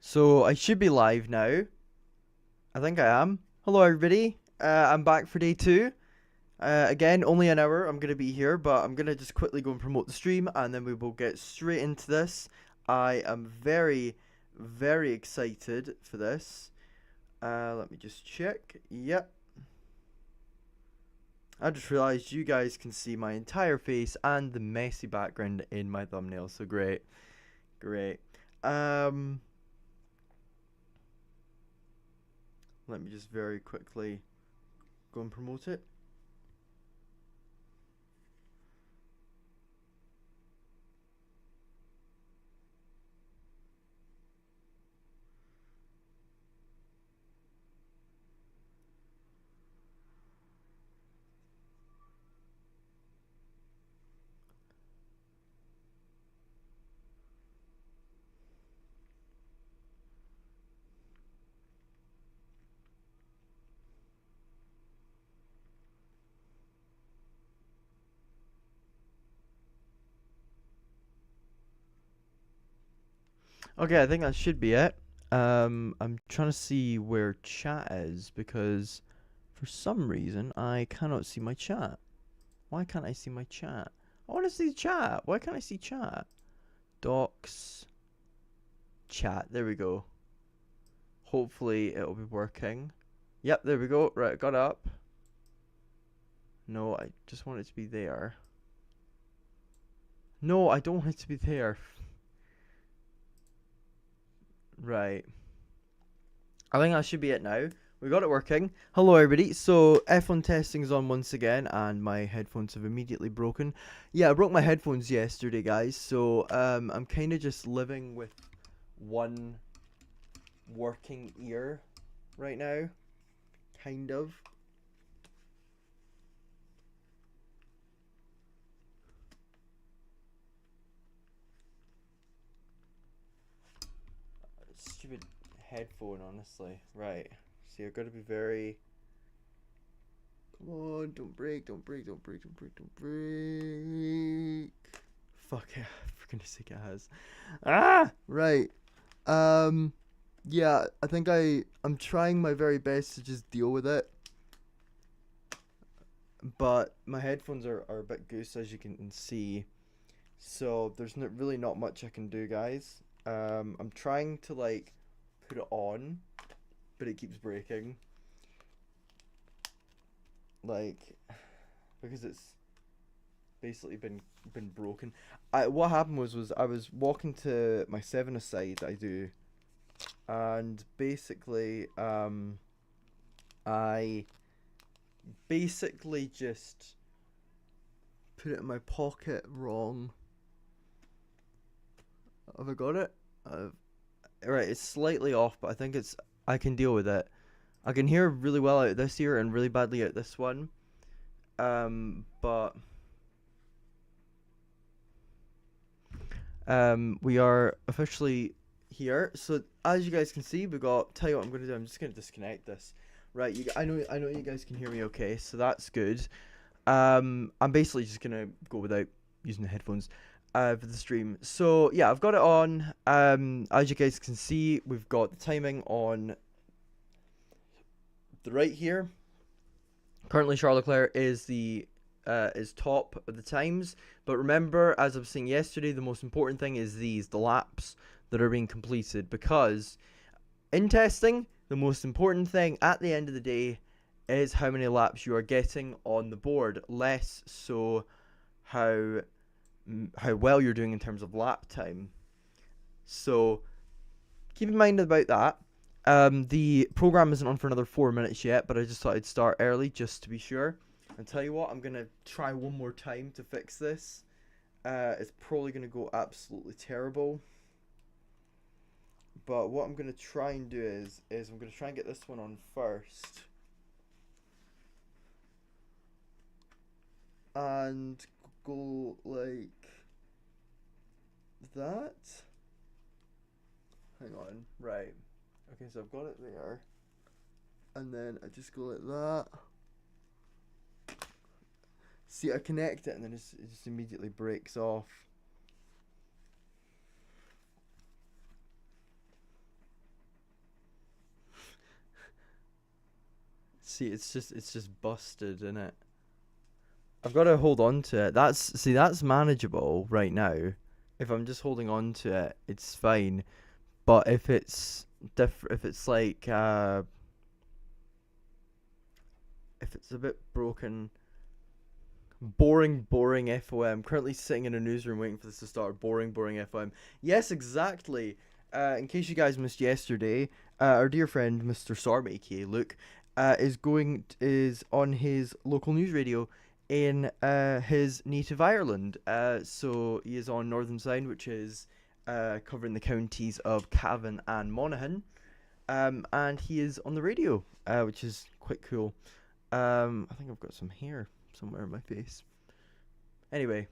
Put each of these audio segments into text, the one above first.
So I should be live now. I think I am. Hello everybody. I'm back for day 2. Again, only an hour I'm going to be here, but I'm going to just quickly go and promote the stream and then we will get straight into this. I am very, very excited for this. Let me just check. Yep. I just realized you guys can see my entire face and the messy background in my thumbnail, so great. Great. Let me just very quickly go and promote it. Okay, I think that should be it. I'm trying to see where chat is because for some reason I cannot see my chat. Why can't I see my chat? I want to see chat. Why can't I see chat? Docs. Chat. There we go. Hopefully it'll be working. Yep, there we go. Right, got up. No, I just want it to be there. No, I don't want it to be there. Right. I think that should be it now. We got it working. Hello everybody. So F1 testing is on once again and my headphones have immediately broken. Yeah, I broke my headphones yesterday, guys. So I'm kind of just living with one working ear right now. Kind of. Stupid headphone, honestly. Right. See, I've got to be very... Come on, don't break, don't break, don't break, don't break, don't break. Fuck yeah, for goodness sake it has. Ah! Right. Yeah, I think I'm trying my very best to just deal with it. But my headphones are a bit goose, as you can see. So there's really not much I can do, guys. I'm trying to like put it on, but it keeps breaking. Like, because it's basically been broken. What happened was I was walking to my 7-a-side I do, and basically I basically just put it in my pocket wrong. Have I got it? Right, it's slightly off, but I think I can deal with it. I can hear really well out this ear and really badly out this one. But we are officially here. So as you guys can see, we got. Tell you what I'm gonna do. I'm just gonna disconnect this. Right, I know you guys can hear me okay, so that's good. I'm basically just gonna go without using the headphones for the stream. So yeah, I've got it on. As you guys can see, we've got the timing on the right here. Currently, Charles Leclerc is top of the times. But remember, as I was saying yesterday, the most important thing is the laps that are being completed, because in testing, the most important thing at the end of the day is how many laps you are getting on the board, less so how well you're doing in terms of lap time. So keep in mind about that. The program isn't on for another 4 minutes yet, but I just thought I'd start early just to be sure. And tell you what, I'm gonna try one more time to fix this. It's probably gonna go absolutely terrible. But what I'm gonna try and do is I'm gonna try and get this one on first. And go like that. Hang on, right. Okay, so I've got it there. And then I just go like that. See, I connect it and then it just immediately breaks off. See, it's just busted, isn't it? I've got to hold on to it. That's manageable right now. If I'm just holding on to it, it's fine. But if it's if it's like if it's a bit broken, boring FOM. Currently sitting in a newsroom waiting for this to start. Boring FOM. Yes, exactly. In case you guys missed yesterday, our dear friend Mr. Storm, aka Luke, is on his local news radio in his native Ireland. So he is on Northern Sound, which is covering the counties of Cavan and Monaghan. And he is on the radio, which is quite cool. I think I've got some hair somewhere in my face. Anyway,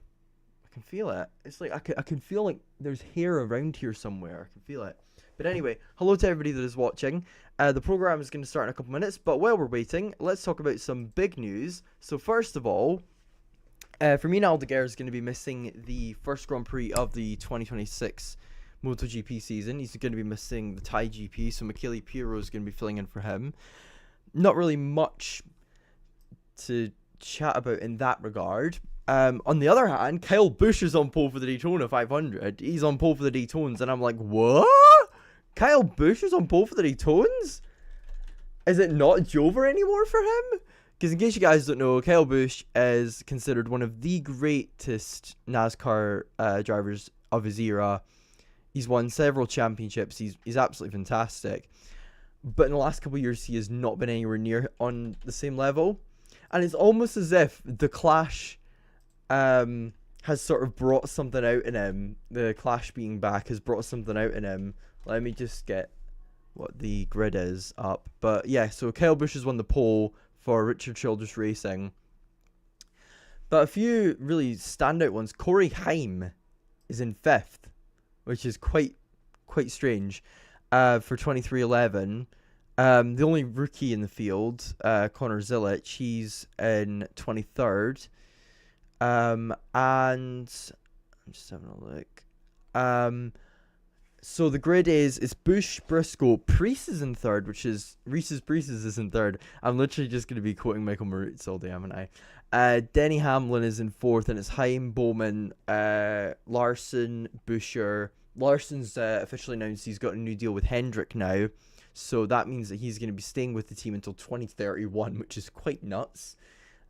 I can feel it. It's like I can feel like there's hair around here somewhere. I can feel it. But anyway, hello to everybody that is watching. The program is going to start in a couple minutes, but while we're waiting, let's talk about some big news. So first of all, Fermin Aldeguer is going to be missing the first Grand Prix of the 2026 MotoGP season. He's going to be missing the Thai GP, so Michele Pirro is going to be filling in for him. Not really much to chat about in that regard. On the other hand, Kyle Busch is on pole for the Daytona 500. He's on pole for the Daytones, and I'm like, what? Kyle Busch is on pole for the Daytones? Is it not Jover anymore for him? Because in case you guys don't know, Kyle Busch is considered one of the greatest NASCAR drivers of his era. He's won several championships. He's absolutely fantastic. But in the last couple of years, he has not been anywhere near on the same level. And it's almost as if the Clash has sort of brought something out in him. The Clash being back has brought something out in him. Let me just get what the grid is up. But yeah, so Kyle Busch has won the pole for Richard Childress Racing. But a few really standout ones. Corey Haim is in 5th, which is quite strange for 2311. The only rookie in the field, Connor Zilic, he's in 23rd. And I'm just having a look. So the grid is Busch, Briscoe, Priest is in 3rd, which is Reese's Priest's is in 3rd. I'm literally just going to be quoting Michael Moritz all day, haven't I? Denny Hamlin is in 4th, and it's Haim, Bowman, Larson, Buescher. Larson's officially announced he's got a new deal with Hendrick now. So that means that he's going to be staying with the team until 2031, which is quite nuts.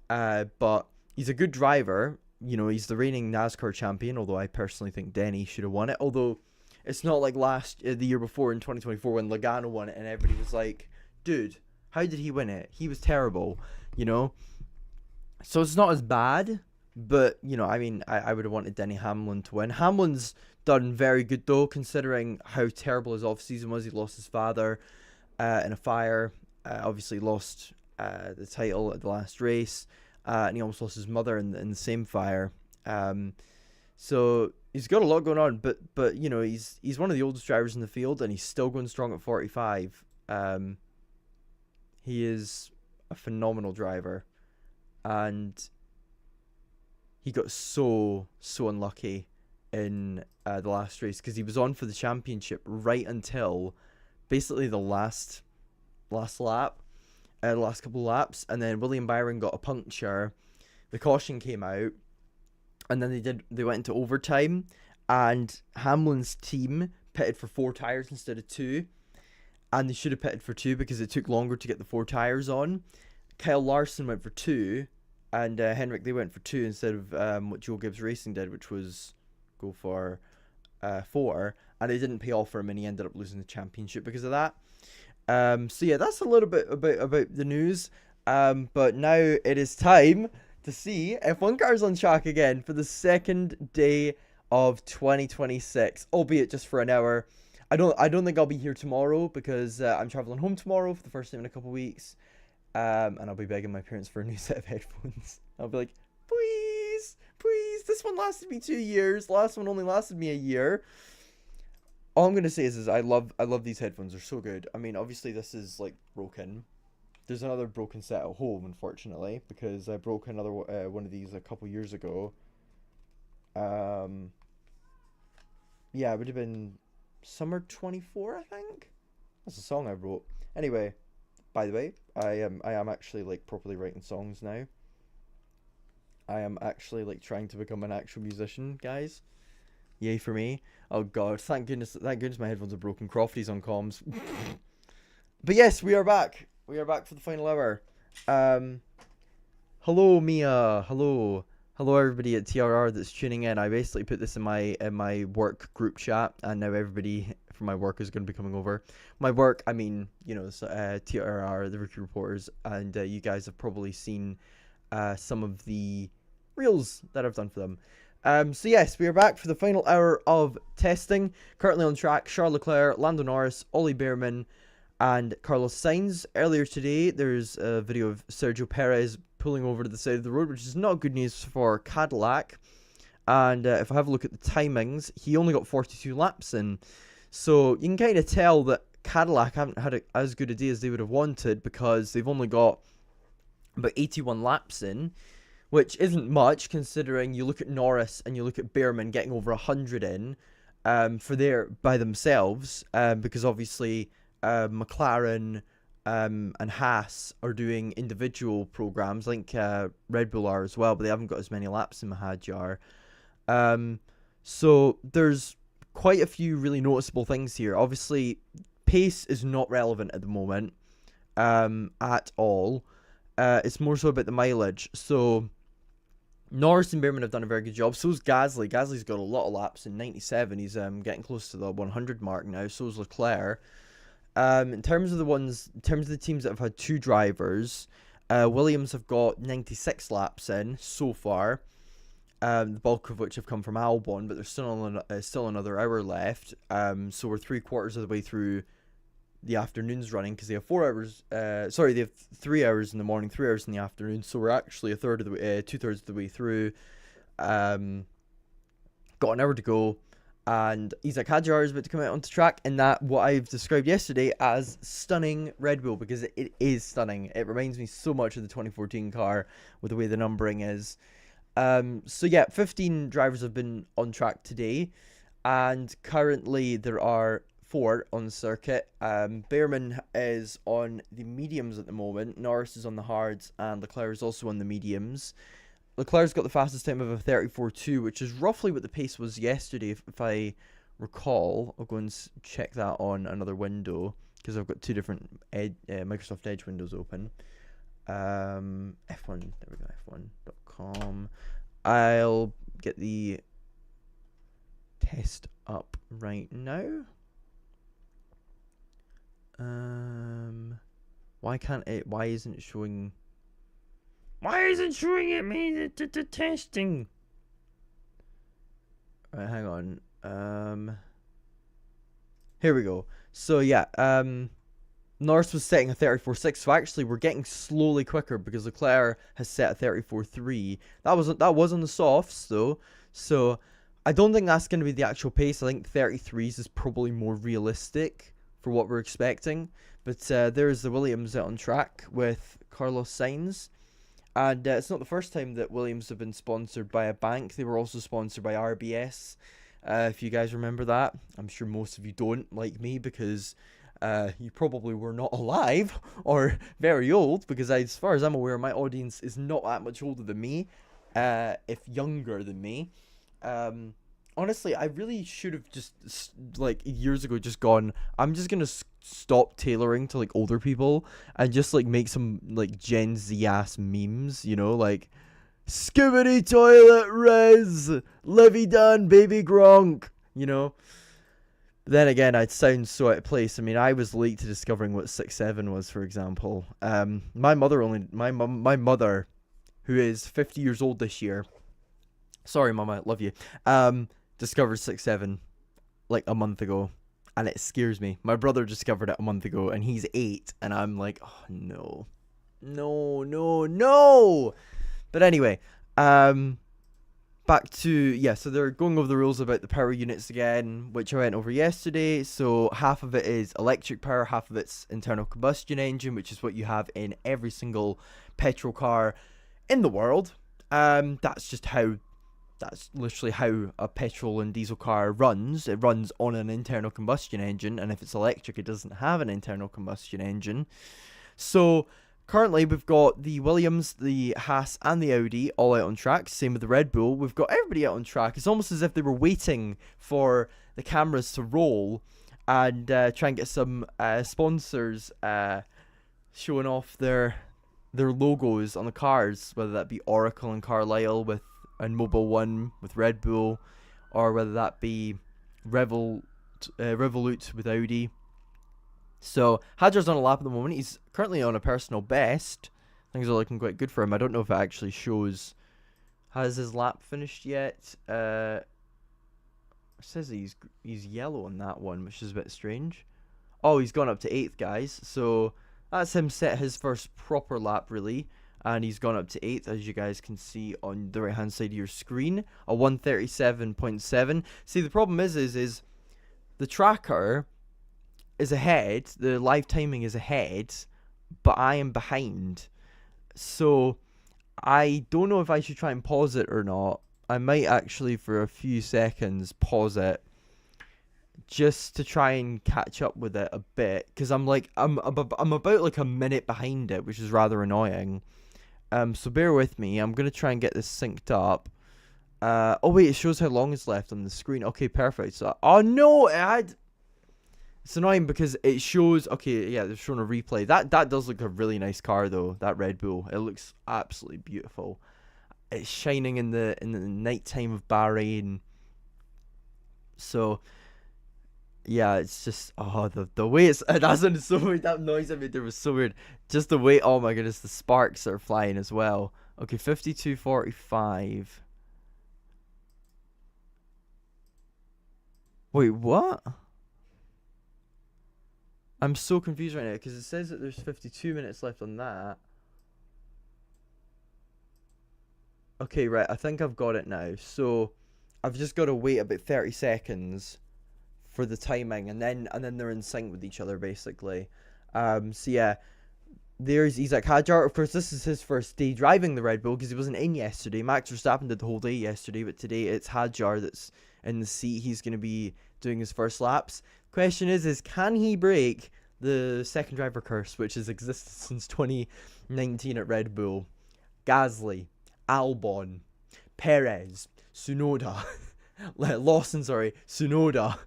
But he's a good driver. You know, he's the reigning NASCAR champion, although I personally think Denny should have won it. Although it's not like the year before in 2024 when Logano won it and everybody was like, dude, how did he win it? He was terrible, you know? So it's not as bad, but, you know, I mean, I would have wanted Denny Hamlin to win. Hamlin's done very good, though, considering how terrible his off-season was. He lost his father in a fire, obviously lost the title at the last race, and he almost lost his mother in the same fire. So he's got a lot going on, but you know, he's one of the oldest drivers in the field, and he's still going strong at 45. He is a phenomenal driver, and he got so unlucky in the last race because he was on for the championship right until basically the last lap, the last couple of laps, and then William Byron got a puncture. The caution came out, and then they went into overtime, and Hamlin's team pitted for 4 tires instead of 2, and they should have pitted for 2 because it took longer to get the 4 tires on. Kyle Larson went for 2, and Henrik, they went for 2 instead of what Joe Gibbs Racing did, which was go for 4, and it didn't pay off for him, and he ended up losing the championship because of that. So yeah, that's a little bit about the news. But now it is time to see F1 cars on track again for the second day of 2026, albeit just for an hour. I don't think I'll be here tomorrow because I'm traveling home tomorrow for the first time in a couple of weeks. And I'll be begging my parents for a new set of headphones. I'll be like, please, this one lasted me 2 years. The last one only lasted me a year. All I'm gonna say is I love these headphones. They're so good. I mean, obviously this is like broken. There's another broken set at home, unfortunately, because I broke another one of these a couple years ago. Yeah, it would have been summer 24, I think. That's a song I wrote. Anyway, by the way. I am actually like properly writing songs now. I am actually like trying to become an actual musician, guys. Yay for me. Oh god, thank goodness my headphones are broken. Crofty's on comms. But yes, we are back. We are back for the final hour. Hello Mia. Hello. Hello everybody at TRR that's tuning in. I basically put this in my work group chat, and now everybody from my work is going to be coming over. My work, I mean, you know, TRR, the Rookie Reporters, and you guys have probably seen some of the reels that I've done for them. So yes, we are back for the final hour of testing. Currently on track, Charles Leclerc, Lando Norris, Ollie Bearman, and Carlos Sainz. Earlier today, there's a video of Sergio Perez pulling over to the side of the road, which is not good news for Cadillac. And if I have a look at the timings, he only got 42 laps in. So you can kind of tell that Cadillac haven't had as good a day as they would have wanted, because they've only got about 81 laps in, which isn't much considering you look at Norris and you look at Bearman getting over 100 in for their by themselves, because obviously McLaren and Haas are doing individual programs. I think Red Bull are as well, but they haven't got as many laps in Mahadjar. So there's quite a few really noticeable things here. Obviously, pace is not relevant at the moment at all. It's more so about the mileage. So Norris and Bearman have done a very good job. So's Gasly. Gasly's got a lot of laps in 97. He's getting close to the 100 mark now. So's Leclerc. In terms of the teams that have had two drivers, Williams have got 96 laps in so far. The bulk of which have come from Albon, but there's still another hour left. So we're 3/4 of the way through the afternoon's running, because they have 4 hours. Sorry, they have 3 hours in the morning, 3 hours in the afternoon. So we're actually 2/3 of the way through. Got an hour to go, and Isaac Hadjar is about to come out onto track in that what I've described yesterday as stunning Red Bull, because it is stunning. It reminds me so much of the 2014 car with the way the numbering is. So yeah, 15 drivers have been on track today, and currently there are 4 on the circuit. Bearman is on the mediums at the moment, Norris is on the hards, and Leclerc is also on the mediums. Leclerc's got the fastest time of a 34.2, which is roughly what the pace was yesterday, if I recall. I'll go and check that on another window, because I've got 2 different Microsoft Edge windows open. F1, there we go, f1.com. I'll get the test up right now. Why isn't it showing me the testing? Alright, hang on. Here we go. So yeah, Norris was setting a 34.6, so actually we're getting slowly quicker because Leclerc has set a 34.3. That was on the softs though, so I don't think that's going to be the actual pace. I think 33s is probably more realistic for what we're expecting. But there's the Williams out on track with Carlos Sainz. And it's not the first time that Williams have been sponsored by a bank. They were also sponsored by RBS, if you guys remember that. I'm sure most of you don't, like me, because you probably were not alive or very old, because as far as I'm aware, my audience is not that much older than me, if younger than me. Honestly, I really should have just, like, years ago just gone, I'm just going to stop tailoring to, like, older people and just, like, make some, like, Gen Z-ass memes, you know, like, Skibbity toilet res, Livy done, baby Gronk, you know. Then again, I'd sound so out of place. I mean, I was late to discovering what 6'7" was, for example. My mother, who is 50 years old this year, sorry, Mama, love you, discovered 6'7" like a month ago, and it scares me. My brother discovered it a month ago, and he's 8, and I'm like, oh no, no. But anyway, back to, yeah, so they're going over the rules about the power units again, which I went over yesterday. So half of it is electric power, half of it's internal combustion engine, which is what you have in every single petrol car in the world. That's literally how a petrol and diesel car runs. It runs on an internal combustion engine, and if it's electric, it doesn't have an internal combustion engine. So currently we've got the Williams, the Haas, and the Audi all out on track. Same with the Red Bull. We've got everybody out on track. It's almost as if they were waiting for the cameras to roll and try and get some sponsors showing off their logos on the cars, whether that be Oracle and Carlisle and Mobile One with Red Bull, or whether that be Revolut with Audi. So Hadjar's on a lap at the moment. He's currently on a personal best. Things are looking quite good for him. I don't know if it actually shows. Has his lap finished yet? It says he's yellow on that one, which is a bit strange. Oh, he's gone up to 8th, guys. So that's him set his first proper lap, really. And he's gone up to 8th, as you guys can see on the right-hand side of your screen. A 1:37.7. See, the problem is the tracker is ahead. The live timing is ahead, but I am behind. So I don't know if I should try and pause it or not. I might actually, for a few seconds, pause it just to try and catch up with it a bit, because I'm about like a minute behind it, which is rather annoying. So bear with me. I'm gonna try and get this synced up. Oh wait, it shows how long it's left on the screen. Okay, perfect. So, oh no, it's annoying because it shows. Okay, yeah, they're showing a replay. That does look a really nice car though. That Red Bull, it looks absolutely beautiful. It's shining in the nighttime of Bahrain. So yeah, it's just the way it's that sounded so weird. That noise I made there was so weird. Just the way, oh my goodness, the sparks are flying as well. Okay, 52.45. Wait, what? I'm so confused right now because it says that there's 52 minutes left on that. Okay, right, I think I've got it now. So I've just got to wait about 30 seconds for the timing, and then they're in sync with each other basically. So yeah, there's Isaac Hadjar. Of course, this is his first day driving the Red Bull because he wasn't in yesterday. Max Verstappen did the whole day yesterday, but today it's Hadjar that's in the seat. He's going to be doing his first laps. Question is can he break the second driver curse, which has existed since 2019 at Red Bull? Gasly, Albon, Perez, Tsunoda, Lawson, Tsunoda.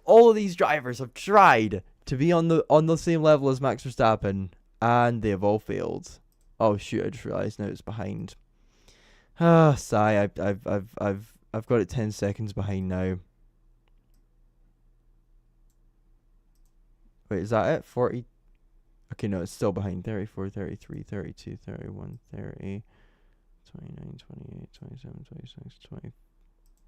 All of these drivers have tried to be on the same level as Max Verstappen, and they have all failed. Oh shoot! I just realised now it's behind. Ah, sigh. I've got it 10 seconds behind now. Wait, is that it? 40. Okay, no, it's still behind. 34, 33, 32, 31, 30, 29, 28, 27, 26, 20.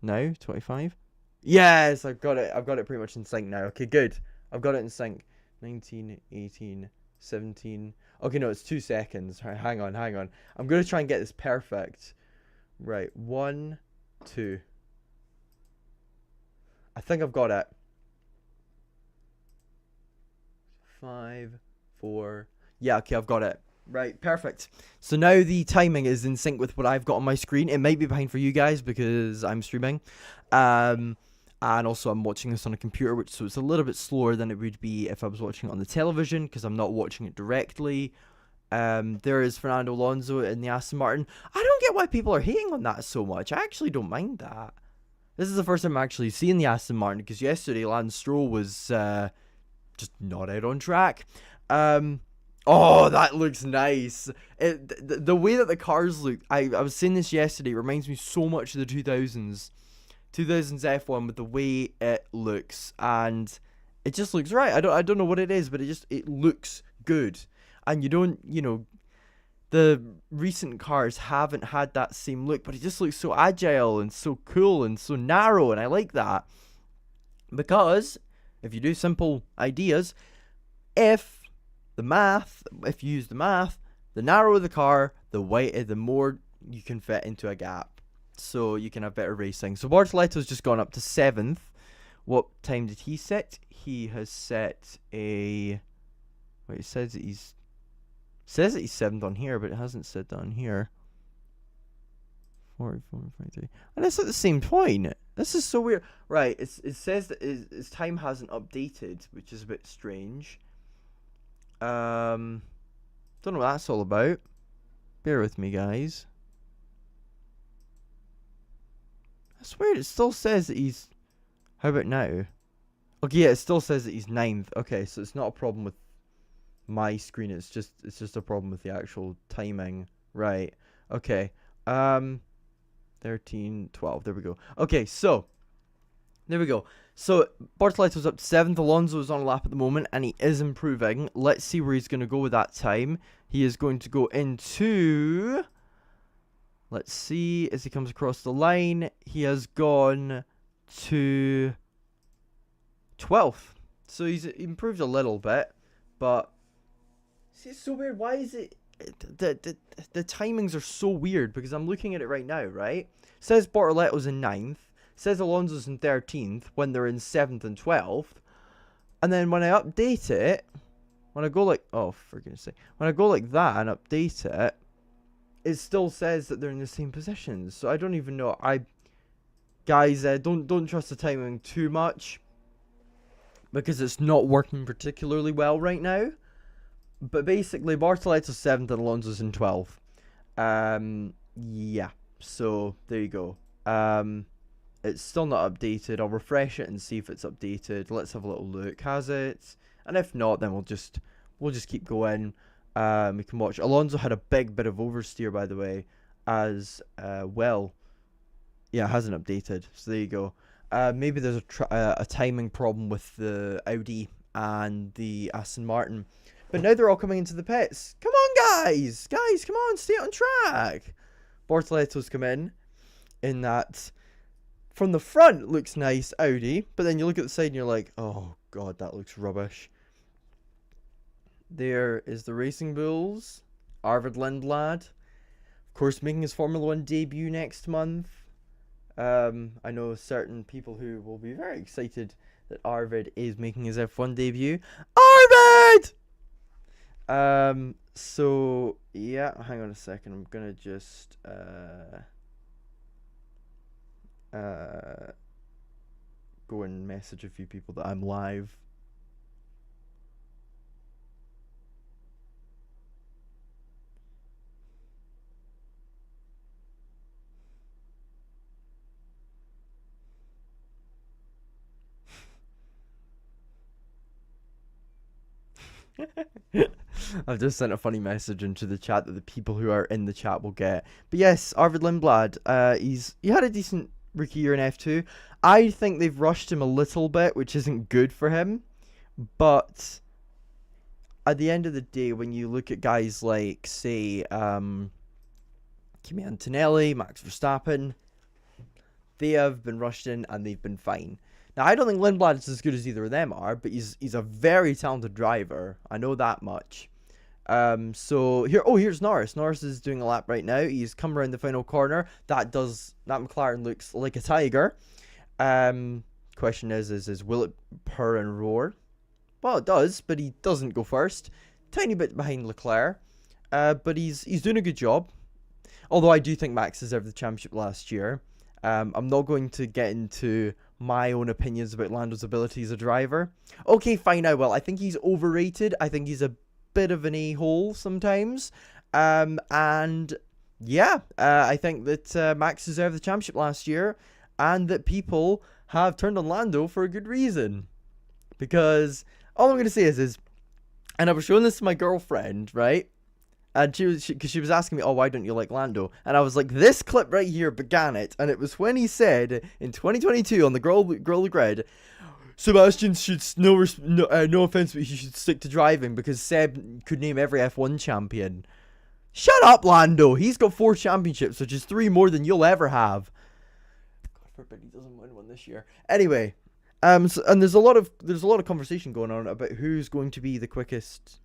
Now 25. Yes, I've got it. I've got it pretty much in sync now. Okay, good. I've got it in sync. 19, 18, 17. Okay, no, it's 2 seconds. Right, hang on. I'm going to try and get this perfect. Right, 1, 2. I think I've got it. 5, 4. Yeah, okay, I've got it. Right, perfect. So now the timing is in sync with what I've got on my screen. It might be behind for you guys because I'm streaming. And also I'm watching this on a computer, so it's a little bit slower than it would be if I was watching it on the television because I'm not watching it directly. There is Fernando Alonso in the Aston Martin. I don't get why people are hating on that so much. I actually don't mind that. This is the first time I'm actually seeing the Aston Martin because yesterday Lance Stroll was just not out on track. Oh, that looks nice. The way that the cars look, I was saying this yesterday, reminds me so much of the 2000s F1 with the way it looks, and it just looks right. I don't know what it is, but it looks good. And the recent cars haven't had that same look, but it just looks so agile and so cool and so narrow, and I like that. Because if you do simple ideas, if you use the math, the narrower the car, the more you can fit into a gap. So you can have better racing. So Bortoletto's just gone up to 7th. What time did he set? He has set a... Wait, it says that he's 7th on here, but it hasn't said that on here. 44, 43. And it's at the same point. This is so weird. Right, it says that his time hasn't updated, which is a bit strange. Don't know what that's all about. Bear with me, guys. I swear it still says that he's... How about now? Okay, yeah, it still says that he's 9th. Okay, so it's not a problem with my screen. It's just a problem with the actual timing. Right. Okay. 13, 12. There we go. Okay, so there we go. So Bartoletto's up to 7th. Alonso's on a lap at the moment, and he is improving. Let's see where he's going to go with that time. He is going to go into... Let's see as he comes across the line. He has gone to 12th. So he's improved a little bit, but see, it's so weird. Why is it the timings are so weird? Because I'm looking at it right now, right? It says Bortoletto's in 9th. Says Alonso's in 13th when they're in 7th and 12th. And then when I update it, when I go like, oh, for goodness sake, when I go like that and update it, it still says that they're in the same positions. So I don't even know. Guys, don't trust the timing too much, because it's not working particularly well right now. But basically, Bartoletto's 7th and Alonso's in 12th. Yeah. So there you go. It's still not updated. I'll refresh it and see if it's updated. Let's have a little look. Has it? And if not, then we'll just keep going. We can watch. Alonso had a big bit of oversteer, by the way, as well. Yeah, it hasn't updated. So there you go. Maybe there's a timing problem with the Audi and the Aston Martin. But now they're all coming into the pits. Come on, guys! Guys, come on, stay on track! Bortoletto's come in that, from the front, looks nice Audi. But then you look at the side and you're like, oh, God, that looks rubbish. There is the Racing Bulls. Arvid Lindblad. Of course, making his Formula 1 debut next month. I know certain people who will be very excited that Arvid is making his F1 debut. Arvid! So, yeah, hang on a second. I'm going to just, go and message a few people that I'm live. I've just sent a funny message into the chat that the people who are in the chat will get. But yes, Arvid Lindblad, he had a decent rookie year in F2. I think they've rushed him a little bit, which isn't good for him. But at the end of the day, when you look at guys like, say, Kimi Antonelli, Max Verstappen, they have been rushed in and they've been fine. Now, I don't think Lindblad is as good as either of them are, but he's a very talented driver. I know that much. So here's Norris. Norris is doing a lap right now. He's come around the final corner. That McLaren looks like a tiger. Question is will it purr and roar? Well, it does, but he doesn't go first. Tiny bit behind Leclerc. But he's doing a good job. Although I do think Max deserved the championship last year. I'm not going to get into my own opinions about Lando's ability as a driver. Okay, fine, I will. I think he's overrated. I think he's a bit of an a-hole sometimes. And yeah, I think that Max deserved the championship last year, and that people have turned on Lando for a good reason. Because all I'm going to say is, and I was showing this to my girlfriend, right? And she was asking me, oh, why don't you like Lando? And I was like, this clip right here began it. And it was when he said in 2022 on the Girl Grid, Sebastian should, no offense, but he should stick to driving because Seb could name every F1 champion. Shut up, Lando. He's got 4 championships, which is 3 more than you'll ever have. God forbid he doesn't win one this year. Anyway, and there's a lot of conversation going on about who's going to be the quickest.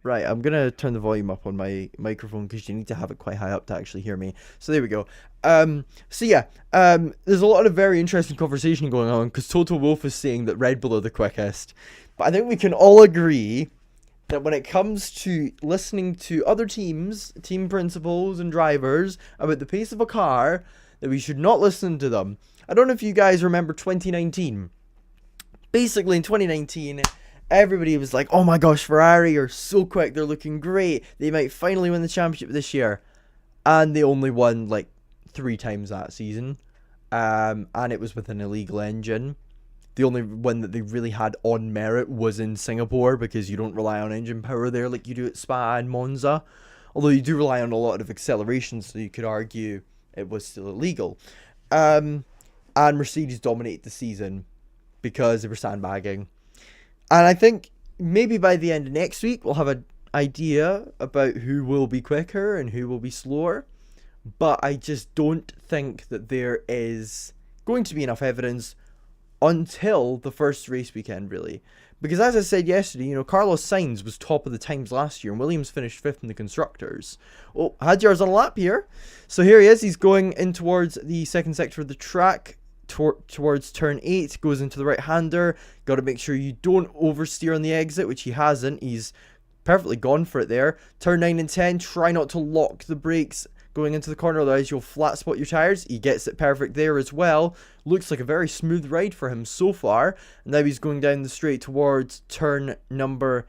Right, I'm going to turn the volume up on my microphone because you need to have it quite high up to actually hear me. So there we go. So yeah, there's a lot of very interesting conversation going on because Toto Wolff is saying that Red Bull are the quickest. But I think we can all agree that when it comes to listening to other teams, team principals and drivers about the pace of a car, that we should not listen to them. I don't know if you guys remember 2019. Basically, in 2019, everybody was like, oh my gosh, Ferrari are so quick, they're looking great, they might finally win the championship this year. And they only won like 3 times that season. And it was with an illegal engine. The only one that they really had on merit was in Singapore, because you don't rely on engine power there like you do at Spa and Monza. Although you do rely on a lot of acceleration, so you could argue it was still illegal. And Mercedes dominated the season because they were sandbagging. And I think maybe by the end of next week, we'll have an idea about who will be quicker and who will be slower. But I just don't think that there is going to be enough evidence until the first race weekend, really. Because as I said yesterday, you know, Carlos Sainz was top of the times last year, and Williams finished 5th in the Constructors. Oh, Hadjar's on a lap here. So here he is. He's going in towards the second sector of the track, towards turn 8, goes into the right-hander. Got to make sure you don't oversteer on the exit, which he hasn't. He's perfectly gone for it there. Turn 9 and 10, try not to lock the brakes going into the corner, otherwise you'll flat spot your tires. He gets it perfect there as well. Looks like a very smooth ride for him so far. And now he's going down the straight towards turn number,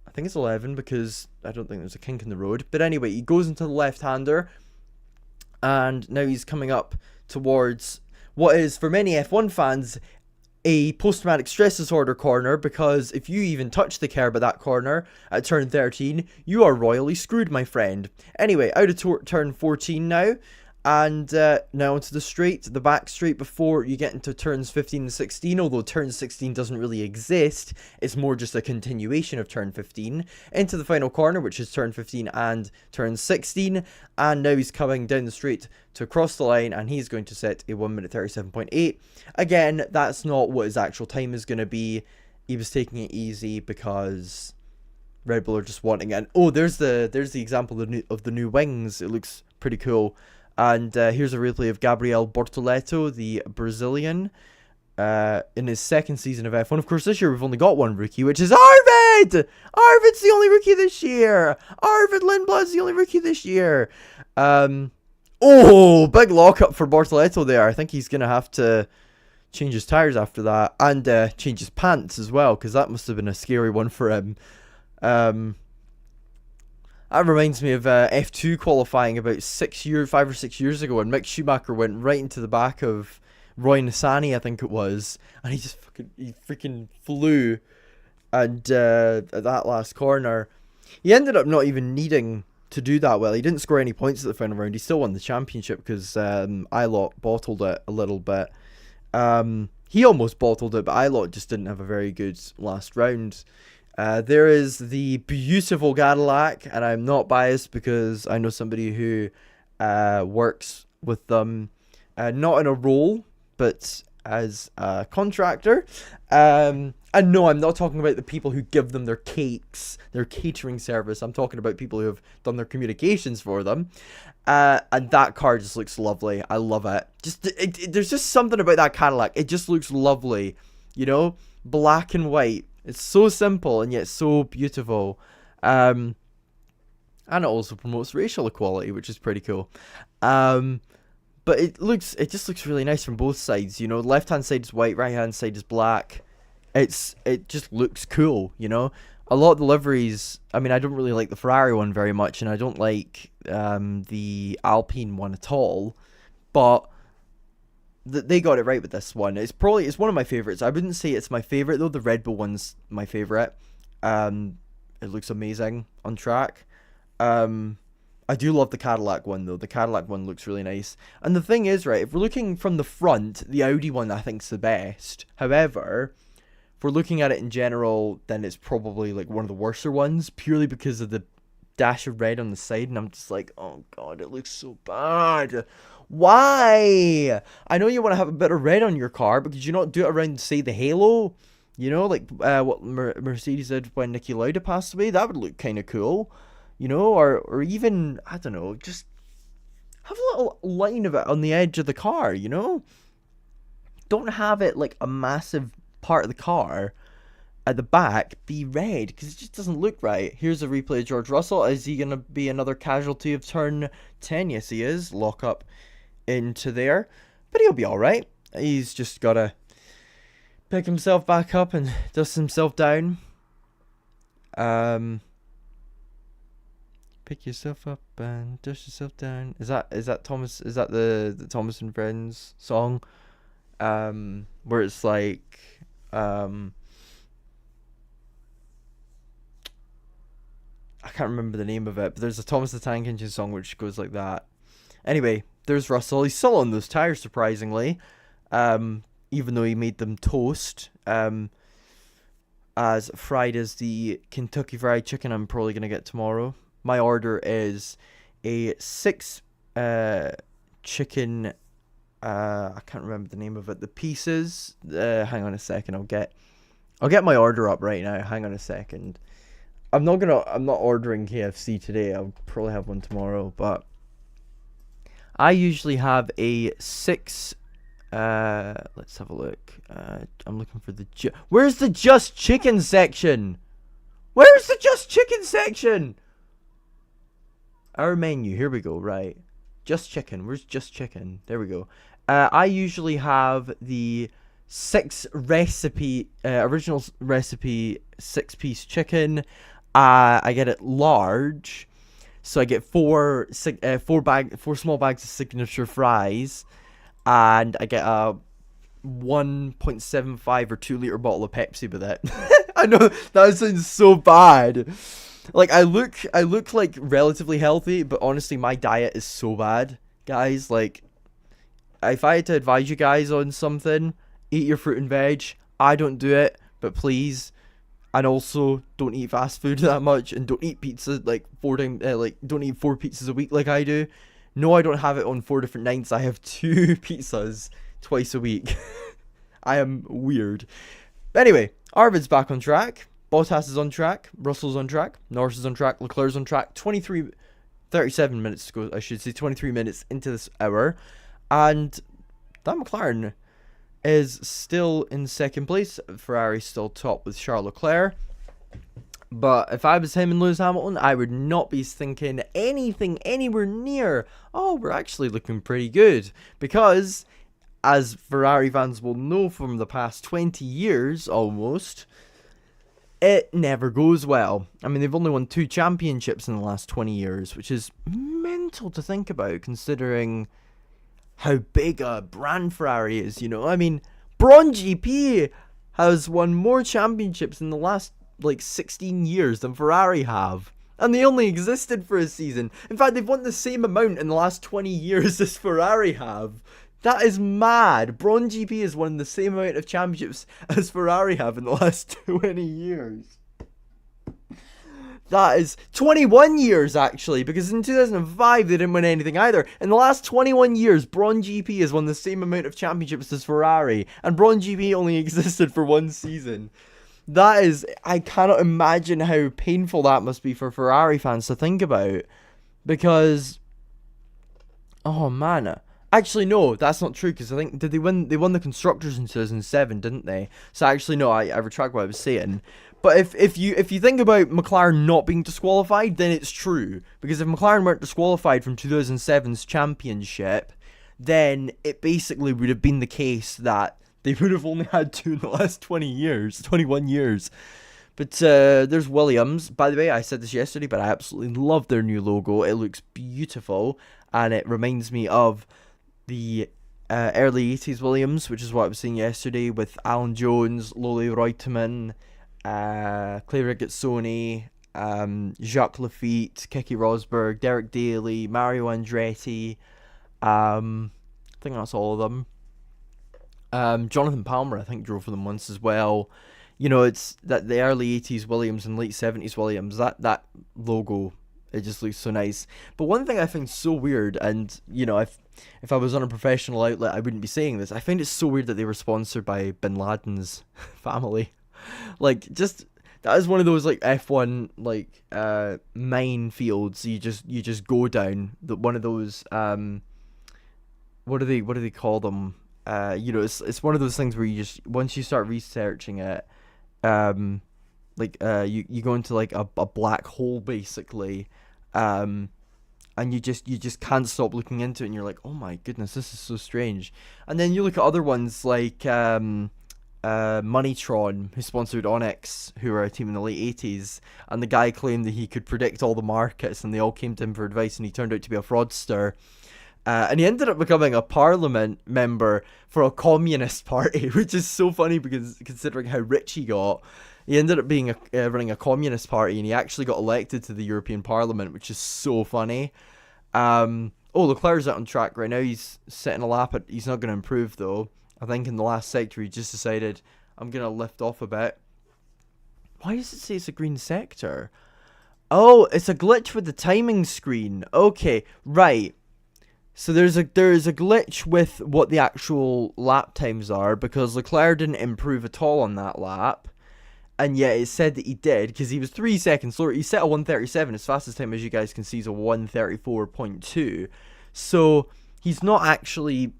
I think it's 11, because I don't think there's a kink in the road. But anyway, he goes into the left-hander, and now he's coming up towards what is, for many F1 fans, a post-traumatic stress disorder corner, because if you even touch the curb at that corner at turn 13, you are royally screwed, my friend. Anyway, out of turn 14 now, and now onto the straight, the back straight before you get into turns 15 and 16, although turn 16 doesn't really exist, it's more just a continuation of turn 15, into the final corner, which is turn 15 and turn 16, and now he's coming down the straight to cross the line, and he's going to set a 1 minute 37.8. Again, that's not what his actual time is going to be. He was taking it easy because Red Bull are just wanting it. And, oh, there's the example of the new wings. It looks pretty cool. And here's a replay of Gabriel Bortoleto, the Brazilian, in his second season of F1. Of course, this year we've only got one rookie, which is Arvid! Arvid's the only rookie this year! Arvid Lindblad's the only rookie this year! Oh, big lockup for Bortoleto there. I think he's going to have to change his tires after that, and change his pants as well, because that must have been a scary one for him. That reminds me of F2 qualifying about 5 or 6 years ago, when Mick Schumacher went right into the back of Roy Nissany, I think it was, and he just freaking flew, and at that last corner, he ended up not even needing to do that well. He didn't score any points at the final round. He still won the championship because Ilott bottled it a little bit. He almost bottled it, but Ilott just didn't have a very good last round. There is the beautiful Cadillac, and I'm not biased because I know somebody who works with them, not in a role, but as a contractor. And no, I'm not talking about the people who give them their cakes, their catering service. I'm talking about people who have done their communications for them. And that car just looks lovely. I love it. There's just something about that Cadillac. It just looks lovely, you know, black and white. It's so simple and yet so beautiful. And it also promotes racial equality, which is pretty cool. But it just looks really nice from both sides, you know. Left hand side is white, right hand side is black. It just looks cool, you know. A lot of the liveries, I mean, I don't really like the Ferrari one very much, and I don't like the Alpine one at all, but they got it right with this one. It's one of my favorites. I wouldn't say it's my favorite though. The Red Bull one's my favorite. It looks amazing on track. I do love the Cadillac one though. The Cadillac one looks really nice. And the thing is, right, if we're looking from the front, the Audi one I think's the best. However, if we're looking at it in general, then it's probably like one of the worser ones, purely because of the dash of red on the side, and I'm just like, oh god, it looks so bad. Why? I know you want to have a bit of red on your car, but could you not do it around, say, the halo? You know, like what Mercedes did when Niki Lauda passed away? That would look kind of cool. You know, or even, I don't know, just have a little line of it on the edge of the car, you know? Don't have it like a massive part of the car at the back be red, because it just doesn't look right. Here's a replay of George Russell. Is he going to be another casualty of turn 10? Yes, he is. Lock up into there. But he'll be alright. He's just got to pick himself back up and dust himself down. Pick yourself up and dust yourself down. Is that Thomas? Is that the Thomas and Friends song? Where it's like, I can't remember the name of it, but there's a Thomas the Tank Engine song which goes like that. Anyway, there's Russell. He's still on those tires, surprisingly. Even though he made them toast. As fried as the Kentucky Fried Chicken I'm probably going to get tomorrow. My order is a 6 chicken, I can't remember the name of it. The pieces, hang on a second, I'll get my order up right now. Hang on a second. I'm not ordering KFC today. I'll probably have one tomorrow, but I usually have a 6. Let's have a look. I'm looking for the where's the Just Chicken section? Where's the Just Chicken section? Our menu. Here we go. Right. Just Chicken. Where's Just Chicken? There we go. I usually have the 6 recipe, original recipe 6-piece chicken. I get it large, so I get 4 small bags of signature fries, and I get a 1.75 or 2 liter bottle of Pepsi with it. I know that sounds so bad. Like I look like relatively healthy, but honestly my diet is so bad, guys. Like if I had to advise you guys on something, eat your fruit and veg. I don't do it, but please. And also, don't eat fast food that much, and don't eat pizza like 4 times. Don't eat 4 pizzas a week like I do. No, I don't have it on 4 different nights. I have 2 pizzas twice a week. I am weird. But anyway, Arvid's back on track. Bottas is on track. Russell's on track. Norris is on track. Leclerc's on track. 37 minutes to go. I should say 23 minutes into this hour, and that McLaren is still in second place. Ferrari's still top with Charles Leclerc. But if I was him and Lewis Hamilton, I would not be thinking anything anywhere near, oh, we're actually looking pretty good. Because, as Ferrari fans will know from the past 20 years almost, it never goes well. I mean, they've only won 2 championships in the last 20 years, which is mental to think about, considering how big a brand Ferrari is, you know. I mean, Braun GP has won more championships in the last, 16 years than Ferrari have. And they only existed for a season. In fact, they've won the same amount in the last 20 years as Ferrari have. That is mad. Braun GP has won the same amount of championships as Ferrari have in the last 20 years. That is 21 years, actually, because in 2005 they didn't win anything either. In the last 21 years, Braun GP has won the same amount of championships as Ferrari, and Braun GP only existed for 1 season. That is, I cannot imagine how painful that must be for Ferrari fans to think about, because, oh man, actually no, that's not true, because I think, they won the Constructors in 2007, didn't they? So actually no, I retract what I was saying. But if you think about McLaren not being disqualified, then it's true. Because if McLaren weren't disqualified from 2007's championship, then it basically would have been the case that they would have only had 2 in the last 21 years. But there's Williams. By the way, I said this yesterday, but I absolutely love their new logo. It looks beautiful, and it reminds me of the early 80s Williams, which is what I was saying yesterday, with Alan Jones, Loli Reutemann, Clay Regazzoni, Jacques Lafitte, Keke Rosberg, Derek Daly, Mario Andretti. I think that's all of them. Jonathan Palmer, I think, drove for them once as well. You know, it's that the early 80s Williams and late 70s Williams, that logo, it just looks so nice. But one thing I find so weird, and, you know, if I was on a professional outlet, I wouldn't be saying this. I find it so weird that they were sponsored by Bin Laden's family. Like, just, that is one of those, F1, minefields you just go down. One of those, what do they call them? You know, it's one of those things where you just, once you start researching it, you go into, a black hole, basically, and you just can't stop looking into it, and you're like, oh my goodness, this is so strange. And then you look at other ones, Moneytron, who sponsored Onyx, who were a team in the late 80s, and the guy claimed that he could predict all the markets, and they all came to him for advice, and he turned out to be a fraudster. And he ended up becoming a parliament member for a communist party, which is so funny because considering how rich he got. He ended up being running a communist party, and he actually got elected to the European Parliament, which is so funny. Leclerc's out on track right now. He's setting a lap. He's not going to improve, though. I think in the last sector, he just decided, I'm going to lift off a bit. Why does it say it's a green sector? Oh, it's a glitch with the timing screen. Okay, right. So there is a glitch with what the actual lap times are, because Leclerc didn't improve at all on that lap. And yet it said that he did, because he was 3 seconds slower. He set a 1:37. His fastest time, as you guys can see, is a 1:34.2. So he's not actually...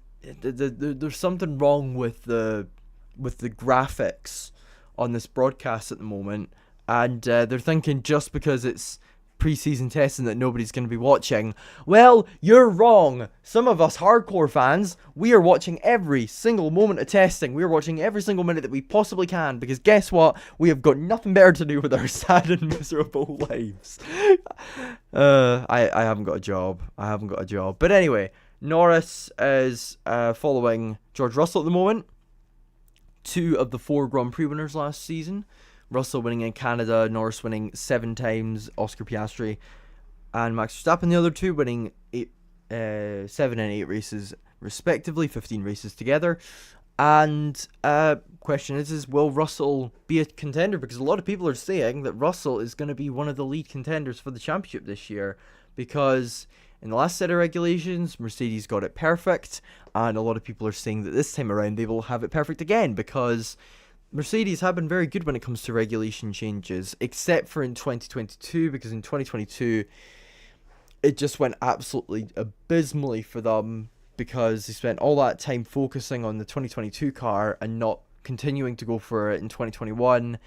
There's something wrong with the graphics on this broadcast at the moment. And they're thinking just because it's pre-season testing that nobody's going to be watching. Well, you're wrong. Some of us hardcore fans, we are watching every single moment of testing. We are watching every single minute that we possibly can, because guess what? We have got nothing better to do with our sad and miserable lives. I haven't got a job. But anyway, Norris is following George Russell at the moment. 2 of the 4 Grand Prix winners last season. Russell winning in Canada, Norris winning 7 times, Oscar Piastri and Max Verstappen, the other 2 winning 7 and 8 races respectively, 15 races together. And question is will Russell be a contender? Because a lot of people are saying that Russell is going to be one of the lead contenders for the championship this year, because in the last set of regulations, Mercedes got it perfect, and a lot of people are saying that this time around they will have it perfect again, because Mercedes have been very good when it comes to regulation changes, except for in 2022, because in 2022 it just went absolutely abysmally for them, because they spent all that time focusing on the 2022 car and not continuing to go for it in 2021,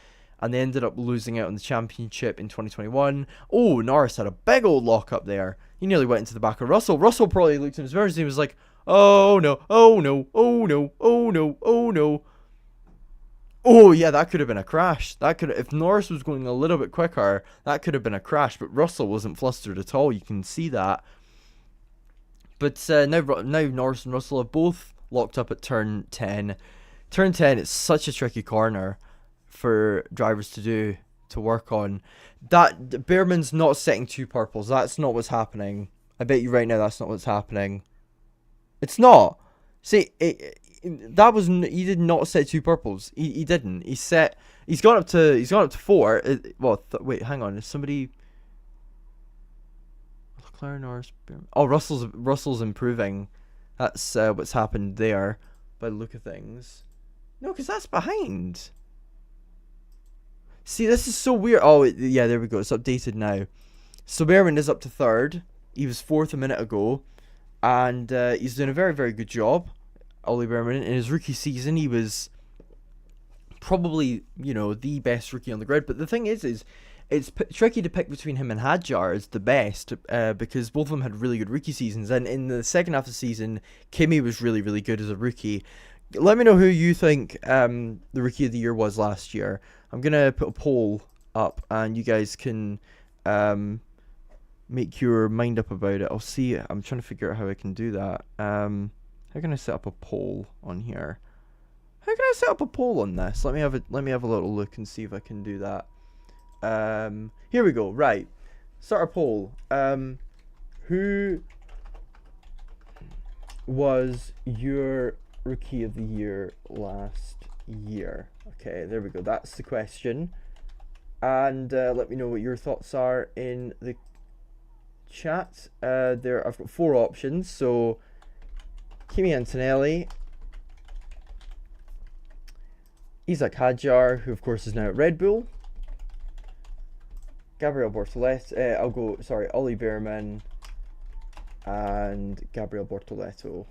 and they ended up losing out on the championship in 2021. Oh, Norris had a big old lock up there. He nearly went into the back of Russell. Russell probably looked in his mirrors and he was like, oh no, oh no, oh no, oh no, oh no. Oh yeah, that could have been a crash. If Norris was going a little bit quicker, that could have been a crash. But Russell wasn't flustered at all. You can see that. But now Norris and Russell have both locked up at turn 10. Turn 10 is such a tricky corner for drivers to work on. That Behrman's not setting 2 purples. That's not what's happening. I bet you right now that's not what's happening. It's not. See, he did not set 2 purples. He didn't. He's gone up to 4. Wait, hang on. Is somebody Leclerc, Norris, Behrman? Oh, Russell's improving. That's what's happened there by the look of things. No, because that's behind. See, this is so weird. Oh, yeah, there we go. It's updated now. So Behrman is up to 3rd. He was 4th a minute ago. And he's doing a very, very good job. Ollie Behrman, in his rookie season, he was probably, the best rookie on the grid. But the thing is it's tricky to pick between him and Hadjar as the best, because both of them had really good rookie seasons. And in the second half of the season, Kimi was really, really good as a rookie. Let me know who you think the Rookie of the Year was last year. I'm going to put a poll up, and you guys can make your mind up about it. I'll see. I'm trying to figure out how I can do that. How can I set up a poll on here? How can I set up a poll on this? Let me have a little look and see if I can do that. Here we go. Right. Start a poll. Who was your Rookie of the Year last year? Okay, there we go. That's the question. And let me know what your thoughts are in the chat. I've got 4 options. So Kimi Antonelli, Isaac Hadjar, who of course is now at Red Bull, Gabriel Bortoleto, Ollie Behrman, and Gabriel Bortoleto.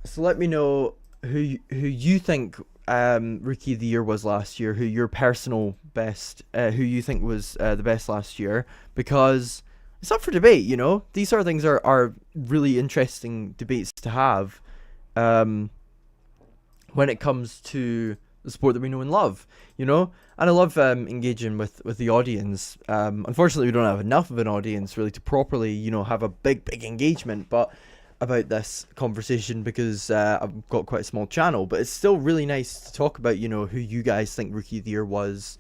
So let me know who you think Rookie of the Year was last year, who your personal best, who you think was the best last year, because it's up for debate, These sort of things are really interesting debates to have. when it comes to the sport that we know and love, you know. And I love engaging with the audience. Unfortunately, we don't have enough of an audience really to properly, you know, have a big engagement. But about this conversation, because I've got quite a small channel, but it's still really nice to talk about, you know, who you guys think Rookie of the Year was,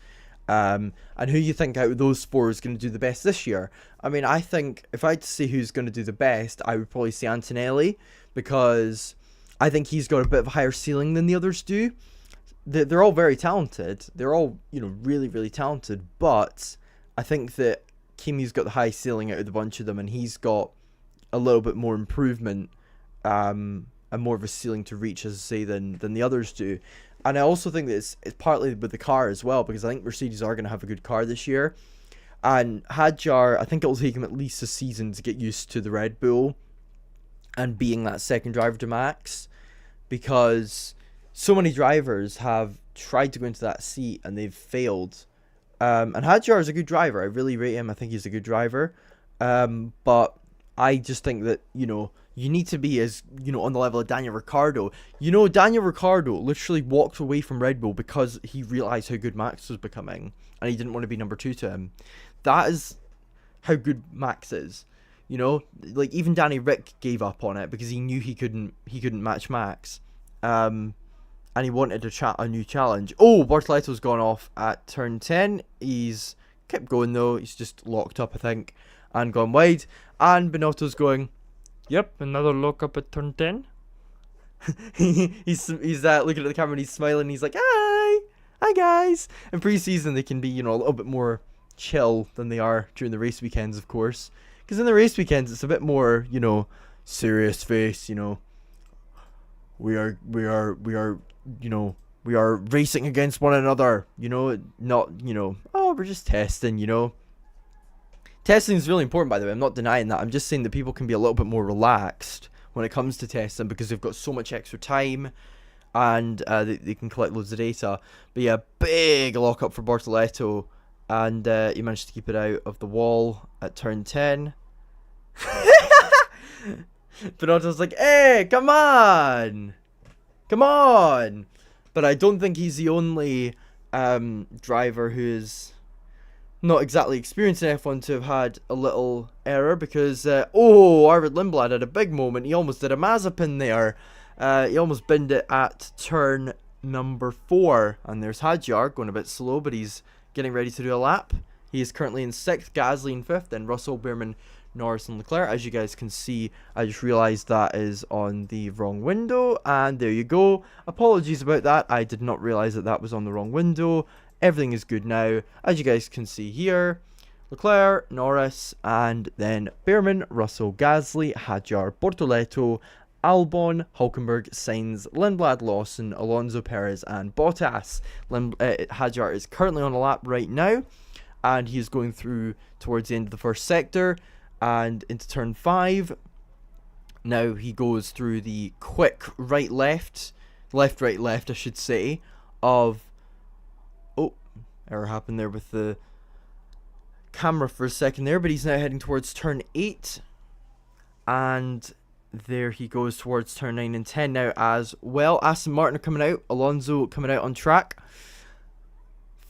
and who you think out of those four is going to do the best this year. I mean, I think if I had to say who's going to do the best, I would probably say Antonelli, because I think he's got a bit of a higher ceiling than the others do. They're all very talented. They're all, you know, really talented, but I think that Kimi's got the high ceiling out of the bunch of them, and he's got a little bit more improvement and more of a ceiling to reach, as I say, than the others do. And I also think that it's partly with the car as well, because I think Mercedes are going to have a good car this year. And Hadjar, I think it will take him at least a season to get used to the Red Bull and being that second driver to Max, because so many drivers have tried to go into that seat and they've failed. And Hadjar is a good driver. I really rate him. I think he's a good driver. But I just think that, you know, you need to be, as, you know, on the level of Daniel Ricciardo. You know, Daniel Ricciardo literally walked away from Red Bull because he realised how good Max was becoming, and he didn't want to be number 2 to him. That is how good Max is. You know, like, even Danny Rick gave up on it because he knew he couldn't match Max. And he wanted a new challenge. Oh, Bortoletto's gone off at turn 10. He's kept going though. He's just locked up, I think, and gone wide. And Binotto's going, yep, another lock up at turn 10. he's looking at the camera and he's smiling. He's like, hi guys. In pre-season, they can be, you know, a little bit more chill than they are during the race weekends, of course. Because in the race weekends, it's a bit more, you know, serious face. You know, we are, you know, we are racing against one another. You know, not, you know, oh, we're just testing. You know. Testing is really important, by the way. I'm not denying that. I'm just saying that people can be a little bit more relaxed when it comes to testing because they've got so much extra time and they can collect loads of data. But yeah, big lockup for Bortoletto, and he managed to keep it out of the wall at turn 10. Binotto's like, hey, come on! But I don't think he's the only driver who's not exactly experienced in F1 to have had a little error, because Arvid Lindblad had a big moment. He almost did a Mazepin there. He almost binned it at turn number 4, and there's Hadjar going a bit slow, but he's getting ready to do a lap. He is currently in 6th, Gasly in 5th, then Russell, Beerman, Norris and Leclerc. As you guys can see, I just realized that is on the wrong window, and there you go. Apologies about that. I did not realize that that was on the wrong window. Everything is good now, as you guys can see here. Leclerc, Norris, and then Beerman, Russell, Gasly, Hadjar, Bortoletto, Albon, Hulkenberg, Sainz, Lindblad, Lawson, Alonso, Perez, and Bottas. Hadjar is currently on a lap right now, and he is going through towards the end of the first sector and into turn 5. Now he goes through the quick right-left, I should say, of... Oh, error happened there with the camera for a second there, but he's now heading towards turn 8, and there he goes towards turn 9 and 10 now as well. Aston Martin are coming out, Alonso coming out on track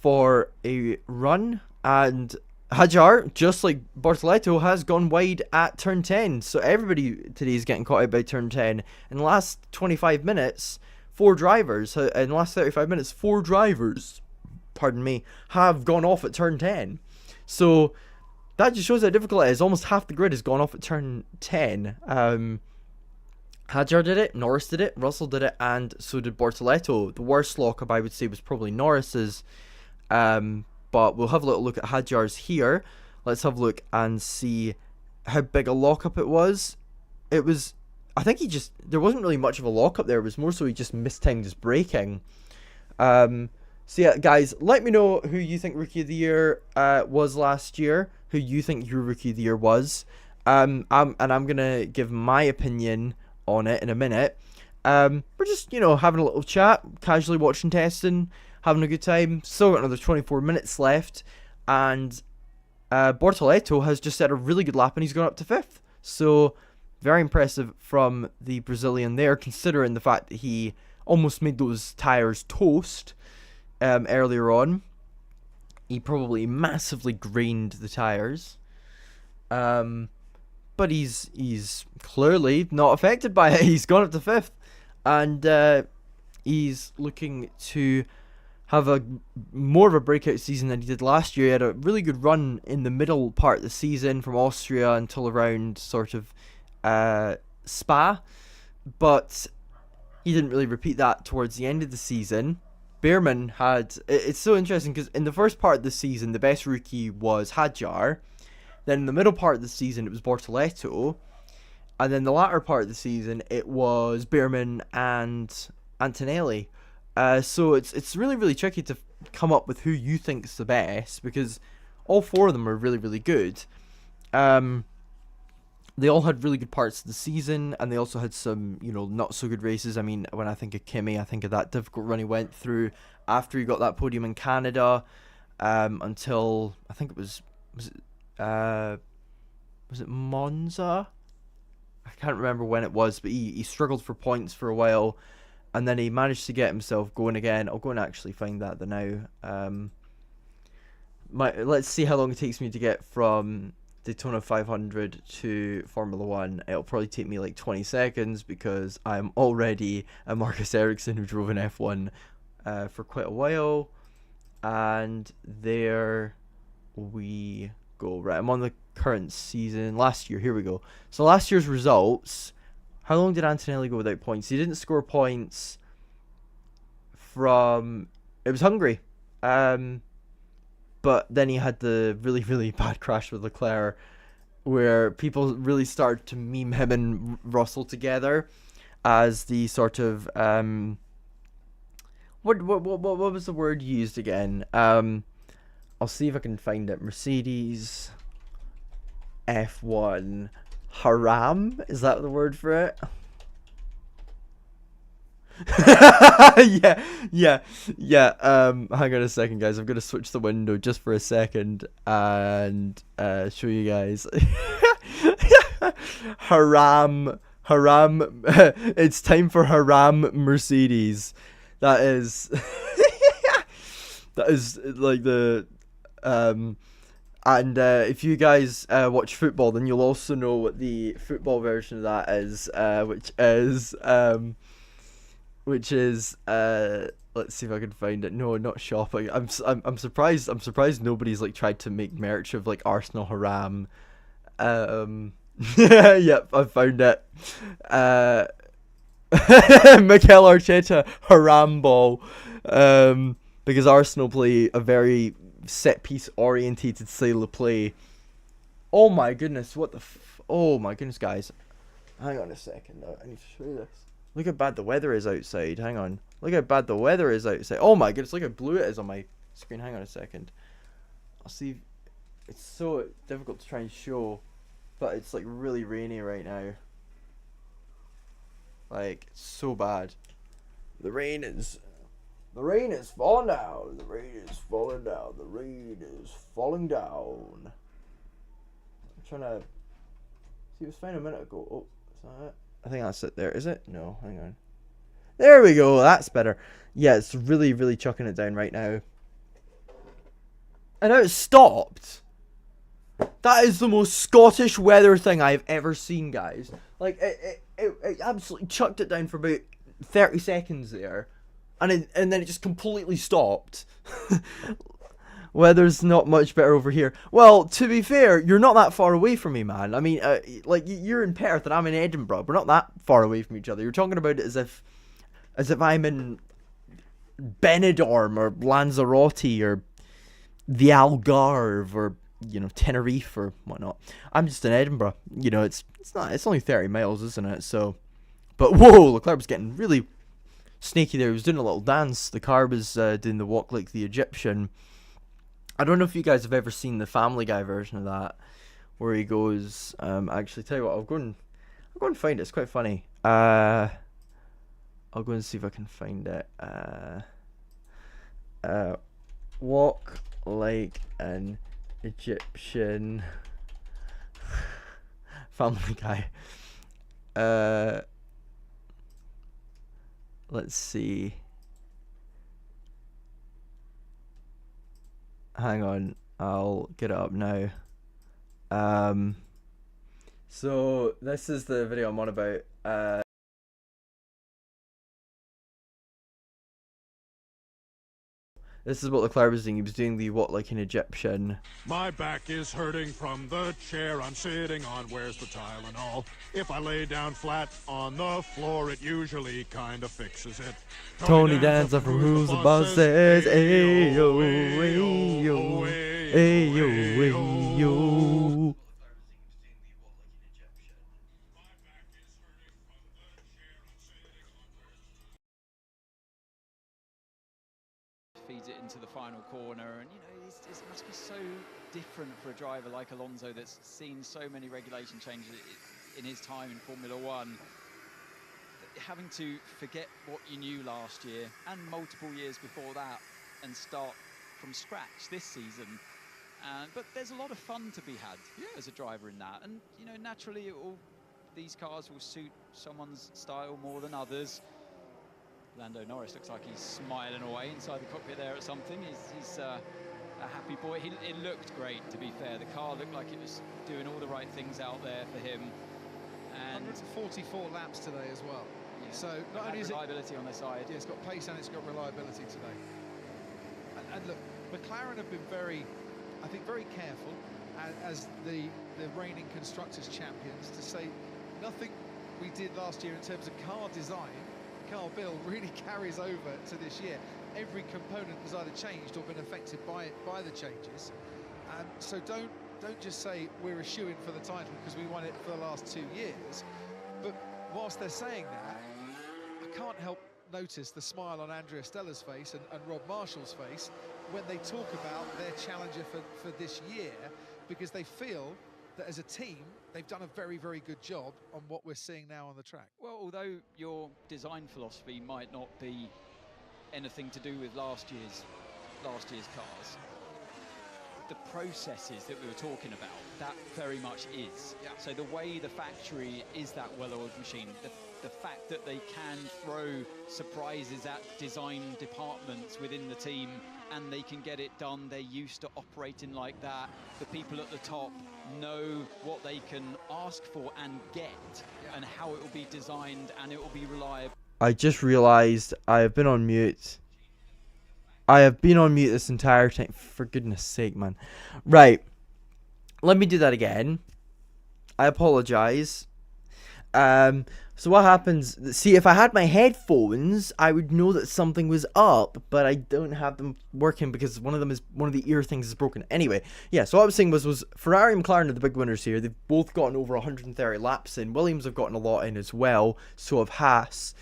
for a run, and Hadjar, just like Bortoletto, has gone wide at turn 10. So everybody today is getting caught out by turn 10. In the last 25 minutes, 4 drivers, in the last 35 minutes, 4 drivers, pardon me, have gone off at turn 10. So that just shows how difficult it is. Almost half the grid has gone off at turn 10. Hadjar did it, Norris did it, Russell did it, and so did Bortoletto. The worst lockup, I would say, was probably Norris's. But we'll have a little look at Hadjar's here. Let's have a look and see how big a lockup it was. It was, I think there wasn't really much of a lockup there. It was more so he just mistimed his braking. So yeah, guys, let me know who you think Rookie of the Year was last year. Who you think your Rookie of the Year was. And I'm going to give my opinion on it in a minute. We're just, you know, having a little chat, casually watching testing, having a good time. Still got another 24 minutes left, and Bortoletto has just set a really good lap and he's gone up to 5th. So Very impressive from the Brazilian there, considering the fact that he almost made those tires toast earlier on. He probably massively grained the tires. But he's clearly not affected by it. He's gone up to 5th. And he's looking to have a more of a breakout season than he did last year. He had a really good run in the middle part of the season from Austria until around sort of Spa, but he didn't really repeat that towards the end of the season. BAHRAIN had, it's so interesting because in the first part of the season the best rookie was Hadjar, then in the middle part of the season it was Bortoleto, and then the latter part of the season it was BAHRAIN and Antonelli. So it's really, really tricky to come up with who you think is the best, because all 4 of them are really, really good. They all had really good parts of the season, and they also had some, not so good races. I mean, when I think of Kimi, I think of that difficult run he went through after he got that podium in Canada, until I think it was it Monza? I can't remember when it was, but he struggled for points for a while. And then he managed to get himself going again. I'll go and actually find that now. Let's see how long it takes me to get from Daytona 500 to Formula 1. It'll probably take me like 20 seconds because I'm already a Marcus Ericsson who drove in F1 for quite a while. And there we go. Right, I'm on the current season. Last year, here we go. So last year's results. How long did Antonelli go without points? He didn't score points from... It was Hungary. But then he had the really, really bad crash with Leclerc, where people really started to meme him and Russell together as the sort of... What was the word used again? I'll see if I can find it. Mercedes F1... Haram? Is that the word for it? yeah. Hang on a second, guys. I'm gonna switch the window just for a second and show you guys. Haram. It's time for Haram Mercedes. That is like the And if you guys watch football, then you'll also know what the football version of that is, which is let's see if I can find it. No, not shopping. I'm surprised. I'm surprised nobody's like tried to make merch of like Arsenal Haram. Yep, I found it. Mikel Arteta Haram ball, because Arsenal play a very set piece orientated style of play. Oh my goodness, what the oh my goodness, guys. Hang on a second, I need to show you this. Look how bad the weather is outside. Hang on. Look how bad the weather is outside. Oh my goodness, look how blue it is on my screen. Hang on a second. I'll see. It's so difficult to try and show, but it's like really rainy right now. Like, it's so bad. The rain is falling down. The rain is falling down. The rain is falling down. I'm trying to see. It was fine a minute ago. Oh, is that it? I think that's it there. Is it? No, hang on. There we go. That's better. Yeah, it's really, really chucking it down right now. And now it's stopped. That is the most Scottish weather thing I've ever seen, guys. Like, it absolutely chucked it down for about 30 seconds there. And then it just completely stopped. Weather's not much better over here. Well, to be fair, you're not that far away from me, man. I mean, like, you're in Perth and I'm in Edinburgh. We're not that far away from each other. You're talking about it as if I'm in Benidorm or Lanzarote or the Algarve or, you know, Tenerife or whatnot. I'm just in Edinburgh. You know, it's only 30 miles, isn't it? So, but whoa, Leclerc was getting really snaky there. He was doing a little dance. The car was doing the walk like the Egyptian. I don't know if you guys have ever seen the Family Guy version of that, where he goes, actually, tell you what, I'll go and find it. It's quite funny. I'll go and see if I can find it. Walk like an Egyptian. Family Guy. Let's see. Hang on, I'll get it up now. So this is the video I'm on about. This is what Leclerc was doing. He was doing the what like an Egyptian. My back is hurting from the chair I'm sitting on. Where's the Tylenol? If I lay down flat on the floor, it usually kind of fixes it. Tony Danza from Who's the Boss says, ayo, ayo, ayo, ayo. Feeds it into the final corner, and you know it must be so different for a driver like Alonso that's seen so many regulation changes in his time in Formula One, having to forget what you knew last year and multiple years before that and start from scratch this season. But there's a lot of fun to be had as a driver in that, and you know naturally these cars will suit someone's style more than others. Lando Norris looks like he's smiling away inside the cockpit there at something. He's a happy boy. It looked great, to be fair. The car looked like it was doing all the right things out there for him. And 144 laps today as well. Yeah, so not only is it reliability on their side. Yeah, it's got pace and it's got reliability today. And look, McLaren have been very careful as the reigning constructors champions to say nothing we did last year in terms of car design, car build really carries over to this year. Every component has either changed or been affected by the changes. So don't just say we're a shoo-in for the title because we won it for the last 2 years. But whilst they're saying that, I can't help notice the smile on Andrea Stella's face and Rob Marshall's face when they talk about their challenger for this year, because they feel that as a team they've done a very, very good job on what we're seeing now on the track. Well, although your design philosophy might not be anything to do with last year's cars, the processes that we were talking about, that very much is. Yeah. So the way the factory is that well-oiled machine, the fact that they can throw surprises at design departments within the team and they can get it done, they're used to operating like that. The people at the top know what they can ask for and get, and how it will be designed, and it will be reliable. I just realized I have been on mute. I have been on mute this entire time. For goodness sake, man. Right. Let me do that again. I apologize. So what happens, see, if I had my headphones, I would know that something was up, but I don't have them working because one of the ear things is broken. Anyway, yeah, so what I was saying was Ferrari and McLaren are the big winners here. They've both gotten over 130 laps in. Williams have gotten a lot in as well, so have Haas.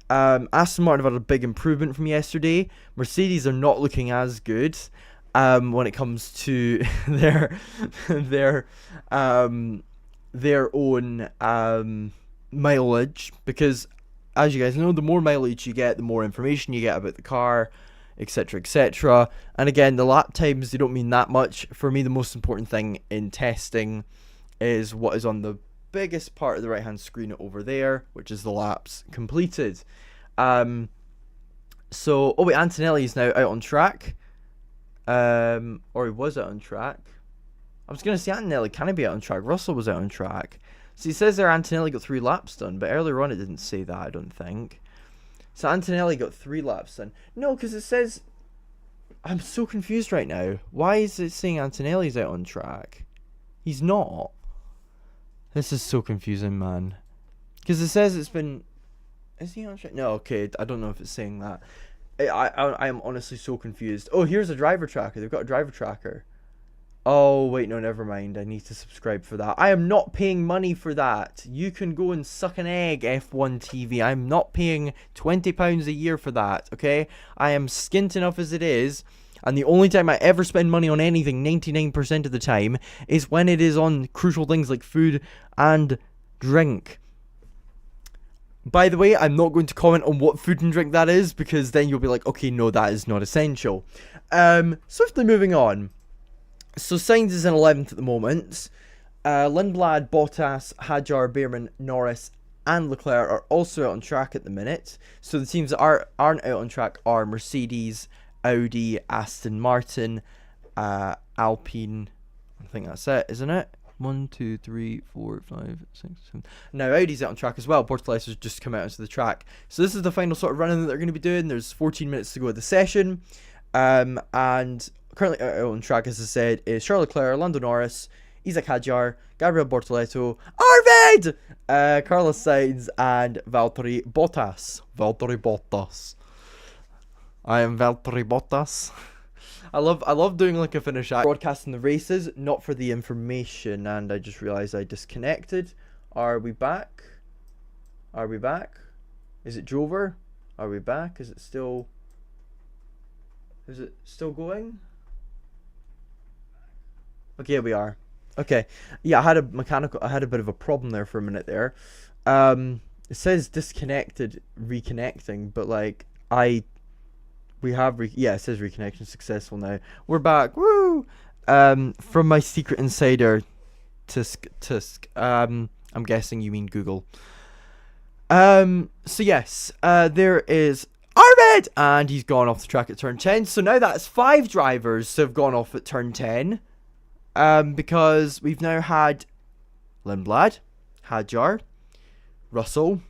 Aston Martin have had a big improvement from yesterday. Mercedes are not looking as good when it comes to their own mileage, because as you guys know, the more mileage you get, the more information you get about the car, etc, etc. And again, the lap times, they don't mean that much. For me, the most important thing in testing is what is on the biggest part of the right hand screen over there, which is the laps completed. So wait, Antonelli is now out on track, or he was out on track. I was gonna say Antonelli, can he be out on track? Russell was out on track. So he says there Antonelli got 3 laps done, but earlier on it didn't say that, I don't think. So Antonelli got 3 laps done. No, because it says... I'm so confused right now. Why is it saying Antonelli's out on track? He's not. This is so confusing, man. Because it says it's been... Is he on track? No, okay, I don't know if it's saying that. I am honestly so confused. Oh, here's a driver tracker. They've got a driver tracker. Oh, wait, no, never mind. I need to subscribe for that. I am not paying money for that. You can go and suck an egg, F1 TV. I'm not paying £20 a year for that, okay? I am skint enough as it is. And the only time I ever spend money on anything, 99% of the time, is when it is on crucial things like food and drink. By the way, I'm not going to comment on what food and drink that is, because then you'll be like, okay, no, that is not essential. Swiftly moving on. So Sainz is in 11th at the moment. Lindblad, Bottas, Hadjar, Beerman, Norris, and Leclerc are also out on track at the minute. So the teams that aren't out on track are Mercedes, Audi, Aston Martin, Alpine. I think that's it, isn't it? 1, 2, 3, 4, 5, 6, 7. Now Audi's out on track as well. Bortoletta's just come out onto the track. So this is the final sort of running that they're going to be doing. There's 14 minutes to go of the session. And currently out on track, as I said, is Charles Leclerc, Lando Norris, Isaac Hadjar, Gabriel Bortoleto, Arvid, Carlos Sainz, and Valtteri Bottas. Valtteri Bottas. I am Valtteri Bottas. I love doing like a finish act, broadcasting the races, not for the information. And I just realized I disconnected. Are we back? Are we back? Is it Drover? Are we back? Is it still going? Okay, we are. Okay. Yeah, I had a bit of a problem there for a minute there. It says disconnected, reconnecting, but like it says reconnection successful now. We're back. Woo! From my secret insider, Tusk. I'm guessing you mean Google. So yes, there is Arvid, and he's gone off the track at turn 10. So now that's 5 drivers who have gone off at turn 10. Because we've now had Lindblad, Hadjar, Russell,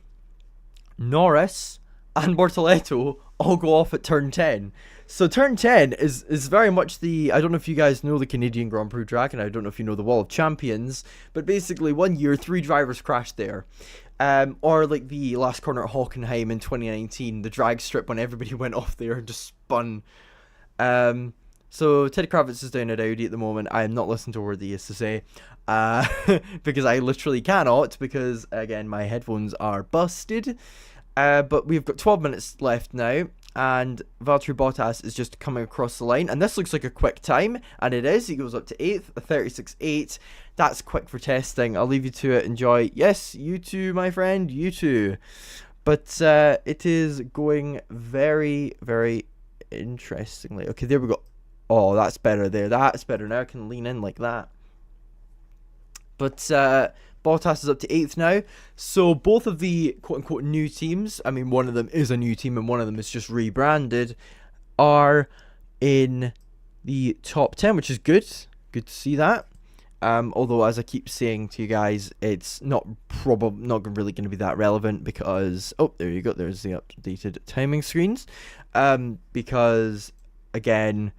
Norris, and Bortoleto all go off at turn 10. So turn 10 is very much the, I don't know if you guys know the Canadian Grand Prix track, and I don't know if you know the Wall of Champions, but basically 1 year 3 drivers crashed there. Or like the last corner at Hockenheim in 2019, the drag strip when everybody went off there and just spun. So Teddy Kravitz is down at Audi at the moment. I am not listening to a word he has to say, because I literally cannot, because again my headphones are busted. But we've got 12 minutes left now, and Valtteri Bottas is just coming across the line, and this looks like a quick time, and it is. He goes up to 8th, a 36.8. That's quick for testing. I'll leave you to it. Enjoy. Yes, you too, my friend, you too. But it is going very, very interestingly. Okay, there we go. Oh, that's better there. That's better. Now I can lean in like that. But Bottas is up to 8th now. So both of the quote-unquote new teams, I mean, one of them is a new team and one of them is just rebranded, are in the top 10, which is good. Good to see that. Although, as I keep saying to you guys, it's not really going to be that relevant because... Oh, there you go. There's the updated timing screens. Because, again...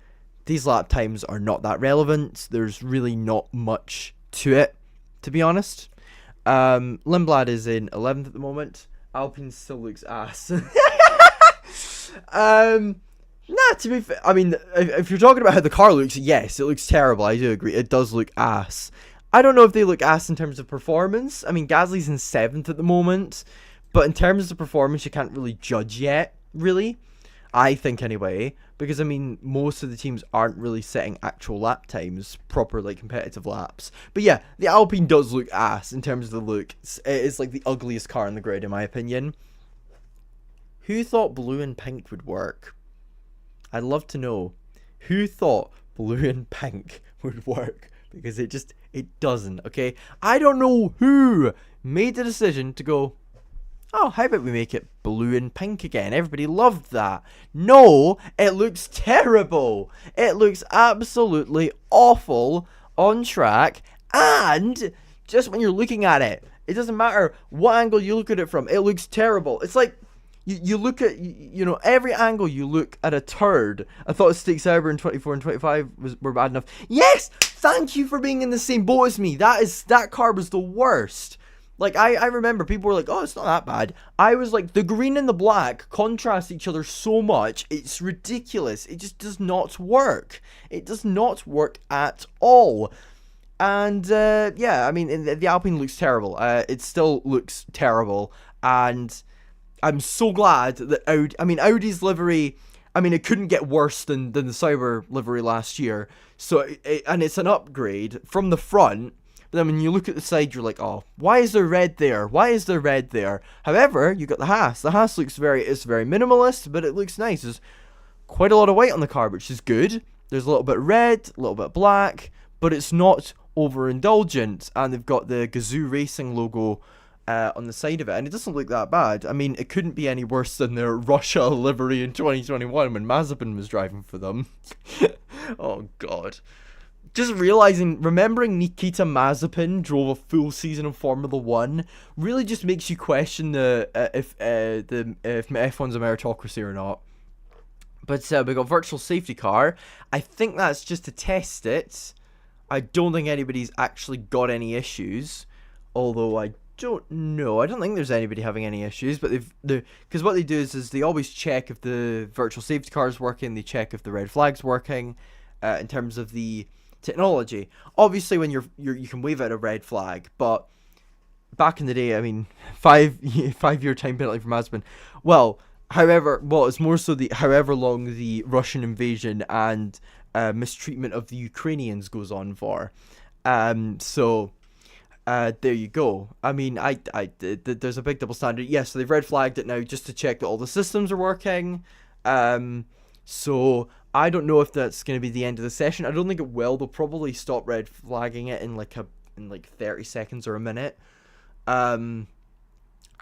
These lap times are not that relevant. There's really not much to it, to be honest. Lindblad is in 11th at the moment. Alpine still looks ass. To be fair, I mean, if you're talking about how the car looks, yes, it looks terrible. I do agree. It does look ass. I don't know if they look ass in terms of performance. I mean, Gasly's in 7th at the moment. But in terms of performance, you can't really judge yet, really. I think anyway, because I mean most of the teams aren't really setting actual lap times, proper like competitive laps. But yeah, the Alpine does look ass in terms of the look. It's like the ugliest car on the grid in my opinion. Who thought blue and pink would work? I'd love to know. Who thought blue and pink would work? Because it doesn't, okay? I don't know who made the decision to go, oh, how about we make it blue and pink again? Everybody loved that. No, it looks terrible. It looks absolutely awful on track. And just when you're looking at it, it doesn't matter what angle you look at it from. It looks terrible. It's like you look at, every angle you look at a turd. I thought Stig Sauber in 24 and 25 were bad enough. Yes, thank you for being in the same boat as me. That car was the worst. Like, I remember people were like, oh, it's not that bad. I was like, the green and the black contrast each other so much. It's ridiculous. It just does not work. It does not work at all. And, yeah, I mean, the Alpine looks terrible. It still looks terrible. And I'm so glad that Audi's livery, I mean, it couldn't get worse than the Sauber livery last year. So, and it's an upgrade from the front. But then when you look at the side, you're like, oh, why is there red there? Why is there red there? However, you got the Haas. The Haas looks very minimalist, but it looks nice. There's quite a lot of white on the car, which is good. There's a little bit red, a little bit black, but it's not overindulgent. And they've got the Gazoo Racing logo on the side of it, and it doesn't look that bad. I mean, it couldn't be any worse than their Russia livery in 2021 when Mazepin was driving for them. Oh god. Just remembering Nikita Mazepin drove a full season of Formula 1 really just makes you question if F1's a meritocracy or not. But we got virtual safety car. I think that's just to test it. I don't think anybody's actually got any issues, although I don't know. I don't think there's anybody having any issues, but because what they do is they always check if the virtual safety car is working. They check if the red flag's working, in terms of the technology. Obviously, when you can wave out a red flag, but back in the day, I mean, 5-year time penalty for Mazepin. It's more so the however long the Russian invasion and mistreatment of the Ukrainians goes on for. There you go. I mean, there's a big double standard. Yes, so they've red flagged it now just to check that all the systems are working. So I don't know if that's going to be the end of the session. I don't think it will. They'll probably stop red flagging it in like 30 seconds or a minute.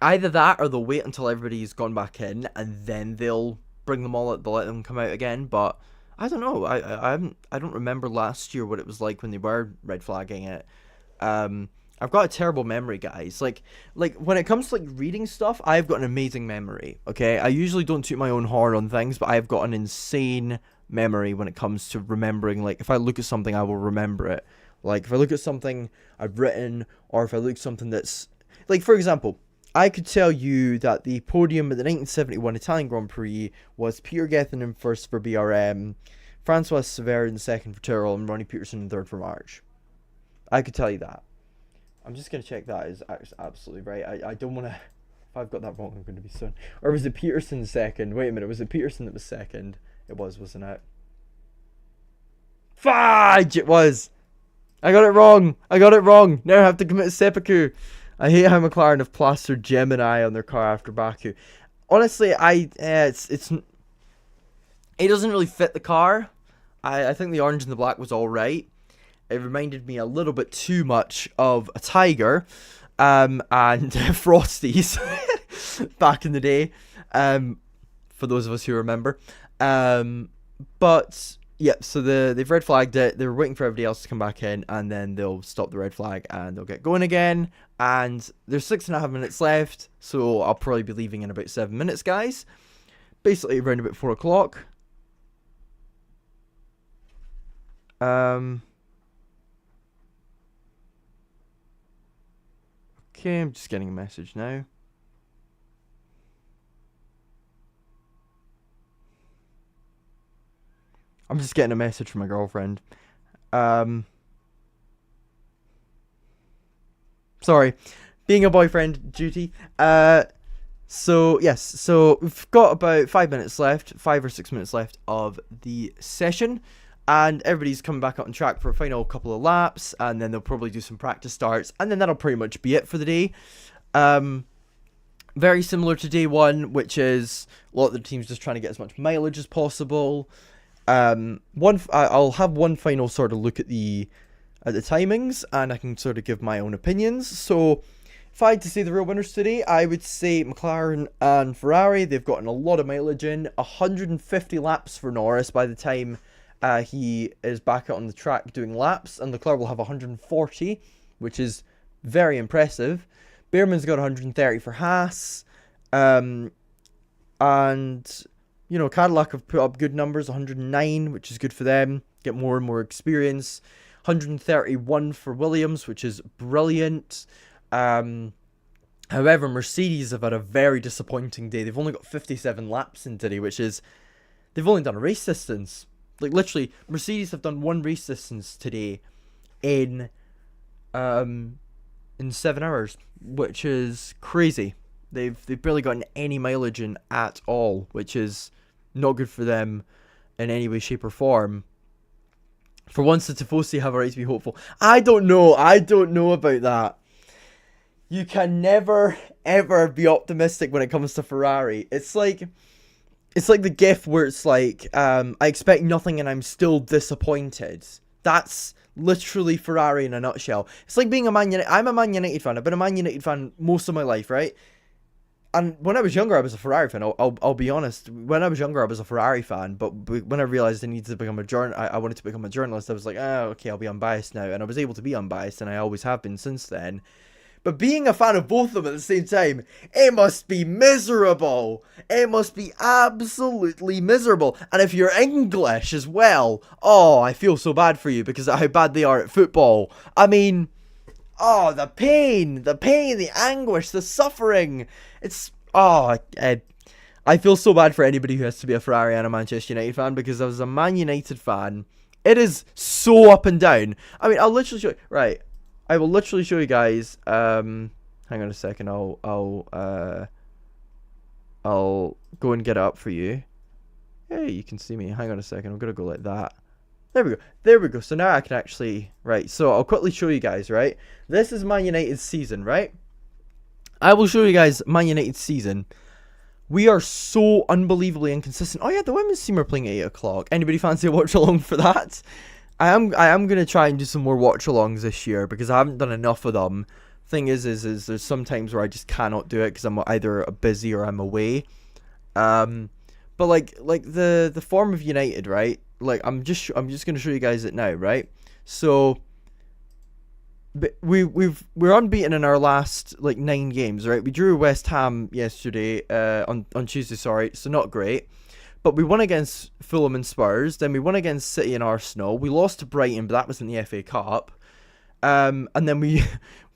Either that or they'll wait until everybody's gone back in and then they'll bring them all out. They'll let them come out again. But I don't know. I don't remember last year what it was like when they were red flagging it. I've got a terrible memory, guys. Like when it comes to reading stuff, I've got an amazing memory. Okay, I usually don't toot my own horn on things, but I've got an insane memory when it comes to remembering. Like if I look at something, I will remember it. Like if I look at something I've written, or if I look at something that's like, for example, I could tell you that the podium at the 1971 Italian Grand Prix was Peter Gethin in first for BRM, Francois Sever in second for Tyrrell, and Ronnie Peterson in third for March. I could tell you that. I'm just going to check that is absolutely right. I don't want to... If I've got that wrong, I'm going to be stunned. Or was it Peterson second? Wait a minute, was it Peterson that was second? It was, wasn't it? Fudge! It was! I got it wrong! Now I have to commit seppuku. I hate how McLaren have plastered Gemini on their car after Baku. Honestly, it doesn't really fit the car. I think the orange and the black was alright. It reminded me a little bit too much of a Tiger and Frosties back in the day, for those of us who remember. But yeah, so they've red flagged it. They're waiting for everybody else to come back in, and then they'll stop the red flag and they'll get going again. And there's 6.5 minutes left, so I'll probably be leaving in about 7 minutes, guys. Basically around about 4 o'clock. Okay, I'm just getting a message now. I'm just getting a message from my girlfriend. Sorry, being a boyfriend duty. So yes, so we've got about 5 minutes left, 5 or 6 minutes left of the session. And everybody's coming back up on track for a final couple of laps, and then they'll probably do some practice starts, and then that'll pretty much be it for the day. Very similar to day one, which is a lot of the teams just trying to get as much mileage as possible. I'll have one final sort of look at the timings, and I can sort of give my own opinions. So if I had to say the real winners today, I would say McLaren and Ferrari. They've gotten a lot of mileage in. 150 laps for Norris by the time he is back out on the track doing laps, and Leclerc will have 140, which is very impressive. Behrman's got 130 for Haas, and you know, Cadillac have put up good numbers, 109, which is good for them, get more and more experience. 131 for Williams, which is brilliant. However, Mercedes have had a very disappointing day. They've only got 57 laps in today, which is, they've only done a race distance. Like, literally, Mercedes have done one race distance today in 7 hours, which is crazy. They've barely gotten any mileage in at all, which is not good for them in any way, shape, or form. For once, the Tifosi have a right to be hopeful. I don't know about that. You can never, ever be optimistic when it comes to Ferrari. It's like the GIF where it's like, I expect nothing and I'm still disappointed. That's literally Ferrari in a nutshell. It's like being a Man United. I'm a Man United fan. I've been a Man United fan most of my life, right? And when I was younger, I was a Ferrari fan. I'll be honest. When I was younger, I was a Ferrari fan. But when I realized I needed to become I wanted to become a journalist. I was like, oh, okay, I'll be unbiased now. And I was able to be unbiased, and I always have been since then. But being a fan of both of them at the same time, it must be miserable. It must be absolutely miserable. And if you're English as well, oh, I feel so bad for you because of how bad they are at football. I mean, oh, the pain, the anguish, the suffering. It's, oh, I feel so bad for anybody who has to be a Ferrari and a Manchester United fan, because I was a Man United fan. It is so up and down. I mean, I'll literally show you, right, I will literally show you guys, hang on a second, I'll go and get it up for you. Hey, you can see me, hang on a second, I'm gonna go like that. There we go, so now I can actually, right, so I'll quickly show you guys, right, this is Man United's season, right, I will show you guys Man United's season. We are so unbelievably inconsistent. Oh yeah, the women's team are playing at 8 o'clock. Anybody fancy a watch along for that? I am gonna try and do some more watch alongs this year because I haven't done enough of them. Thing is there's some times where I just cannot do it because I'm either busy or I'm away. But like the form of United, right? Like I'm just gonna show you guys it now, right? So we're unbeaten in our last like 9 games, right? We drew West Ham yesterday, on Tuesday, sorry, so not great. But we won against Fulham and Spurs, then we won against City and Arsenal. We lost to Brighton, but that was in the FA Cup. And then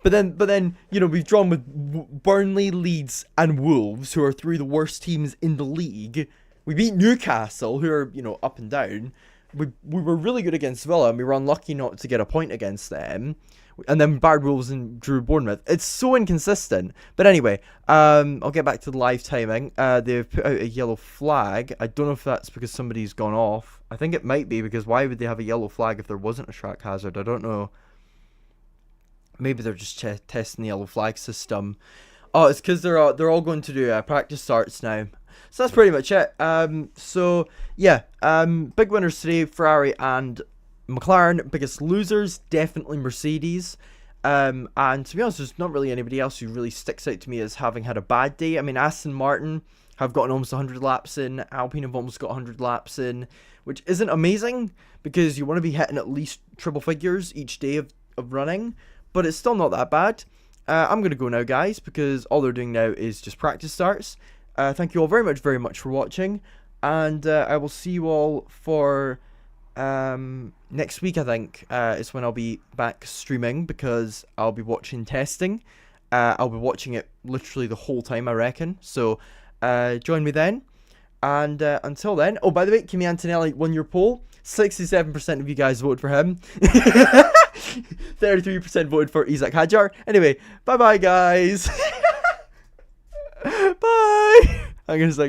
but then you know, we've drawn with Burnley, Leeds, and Wolves, who are 3 of the worst teams in the league. We beat Newcastle, who are, you know, up and down. We were really good against Villa, and we were unlucky not to get a point against them. And then barred Wolves and drew Bournemouth. It's so inconsistent. But anyway, I'll get back to the live timing. They've put out a yellow flag. I don't know if that's because somebody's gone off. I think it might be, because why would they have a yellow flag if there wasn't a track hazard? I don't know. Maybe they're just testing the yellow flag system. Oh, it's because they're all going to do practice starts now. So that's pretty much it. So yeah, big winners today, Ferrari and McLaren. Biggest losers, definitely Mercedes. And to be honest, there's not really anybody else who really sticks out to me as having had a bad day. I mean, Aston Martin have gotten almost 100 laps in. Alpine have almost got 100 laps in, which isn't amazing because you want to be hitting at least triple figures each day of running, but it's still not that bad. I'm going to go now, guys, because all they're doing now is just practice starts. Thank you all very much for watching, and I will see you all for next week. I think is when I'll be back streaming, because I'll be watching testing. I'll be watching it literally the whole time, I reckon. So join me then, and until then, oh, by the way, Kimi Antonelli won your poll. 67% of you guys voted for him. 33% voted for Isak Hadjar. Anyway, bye bye guys. Bye. I'm gonna say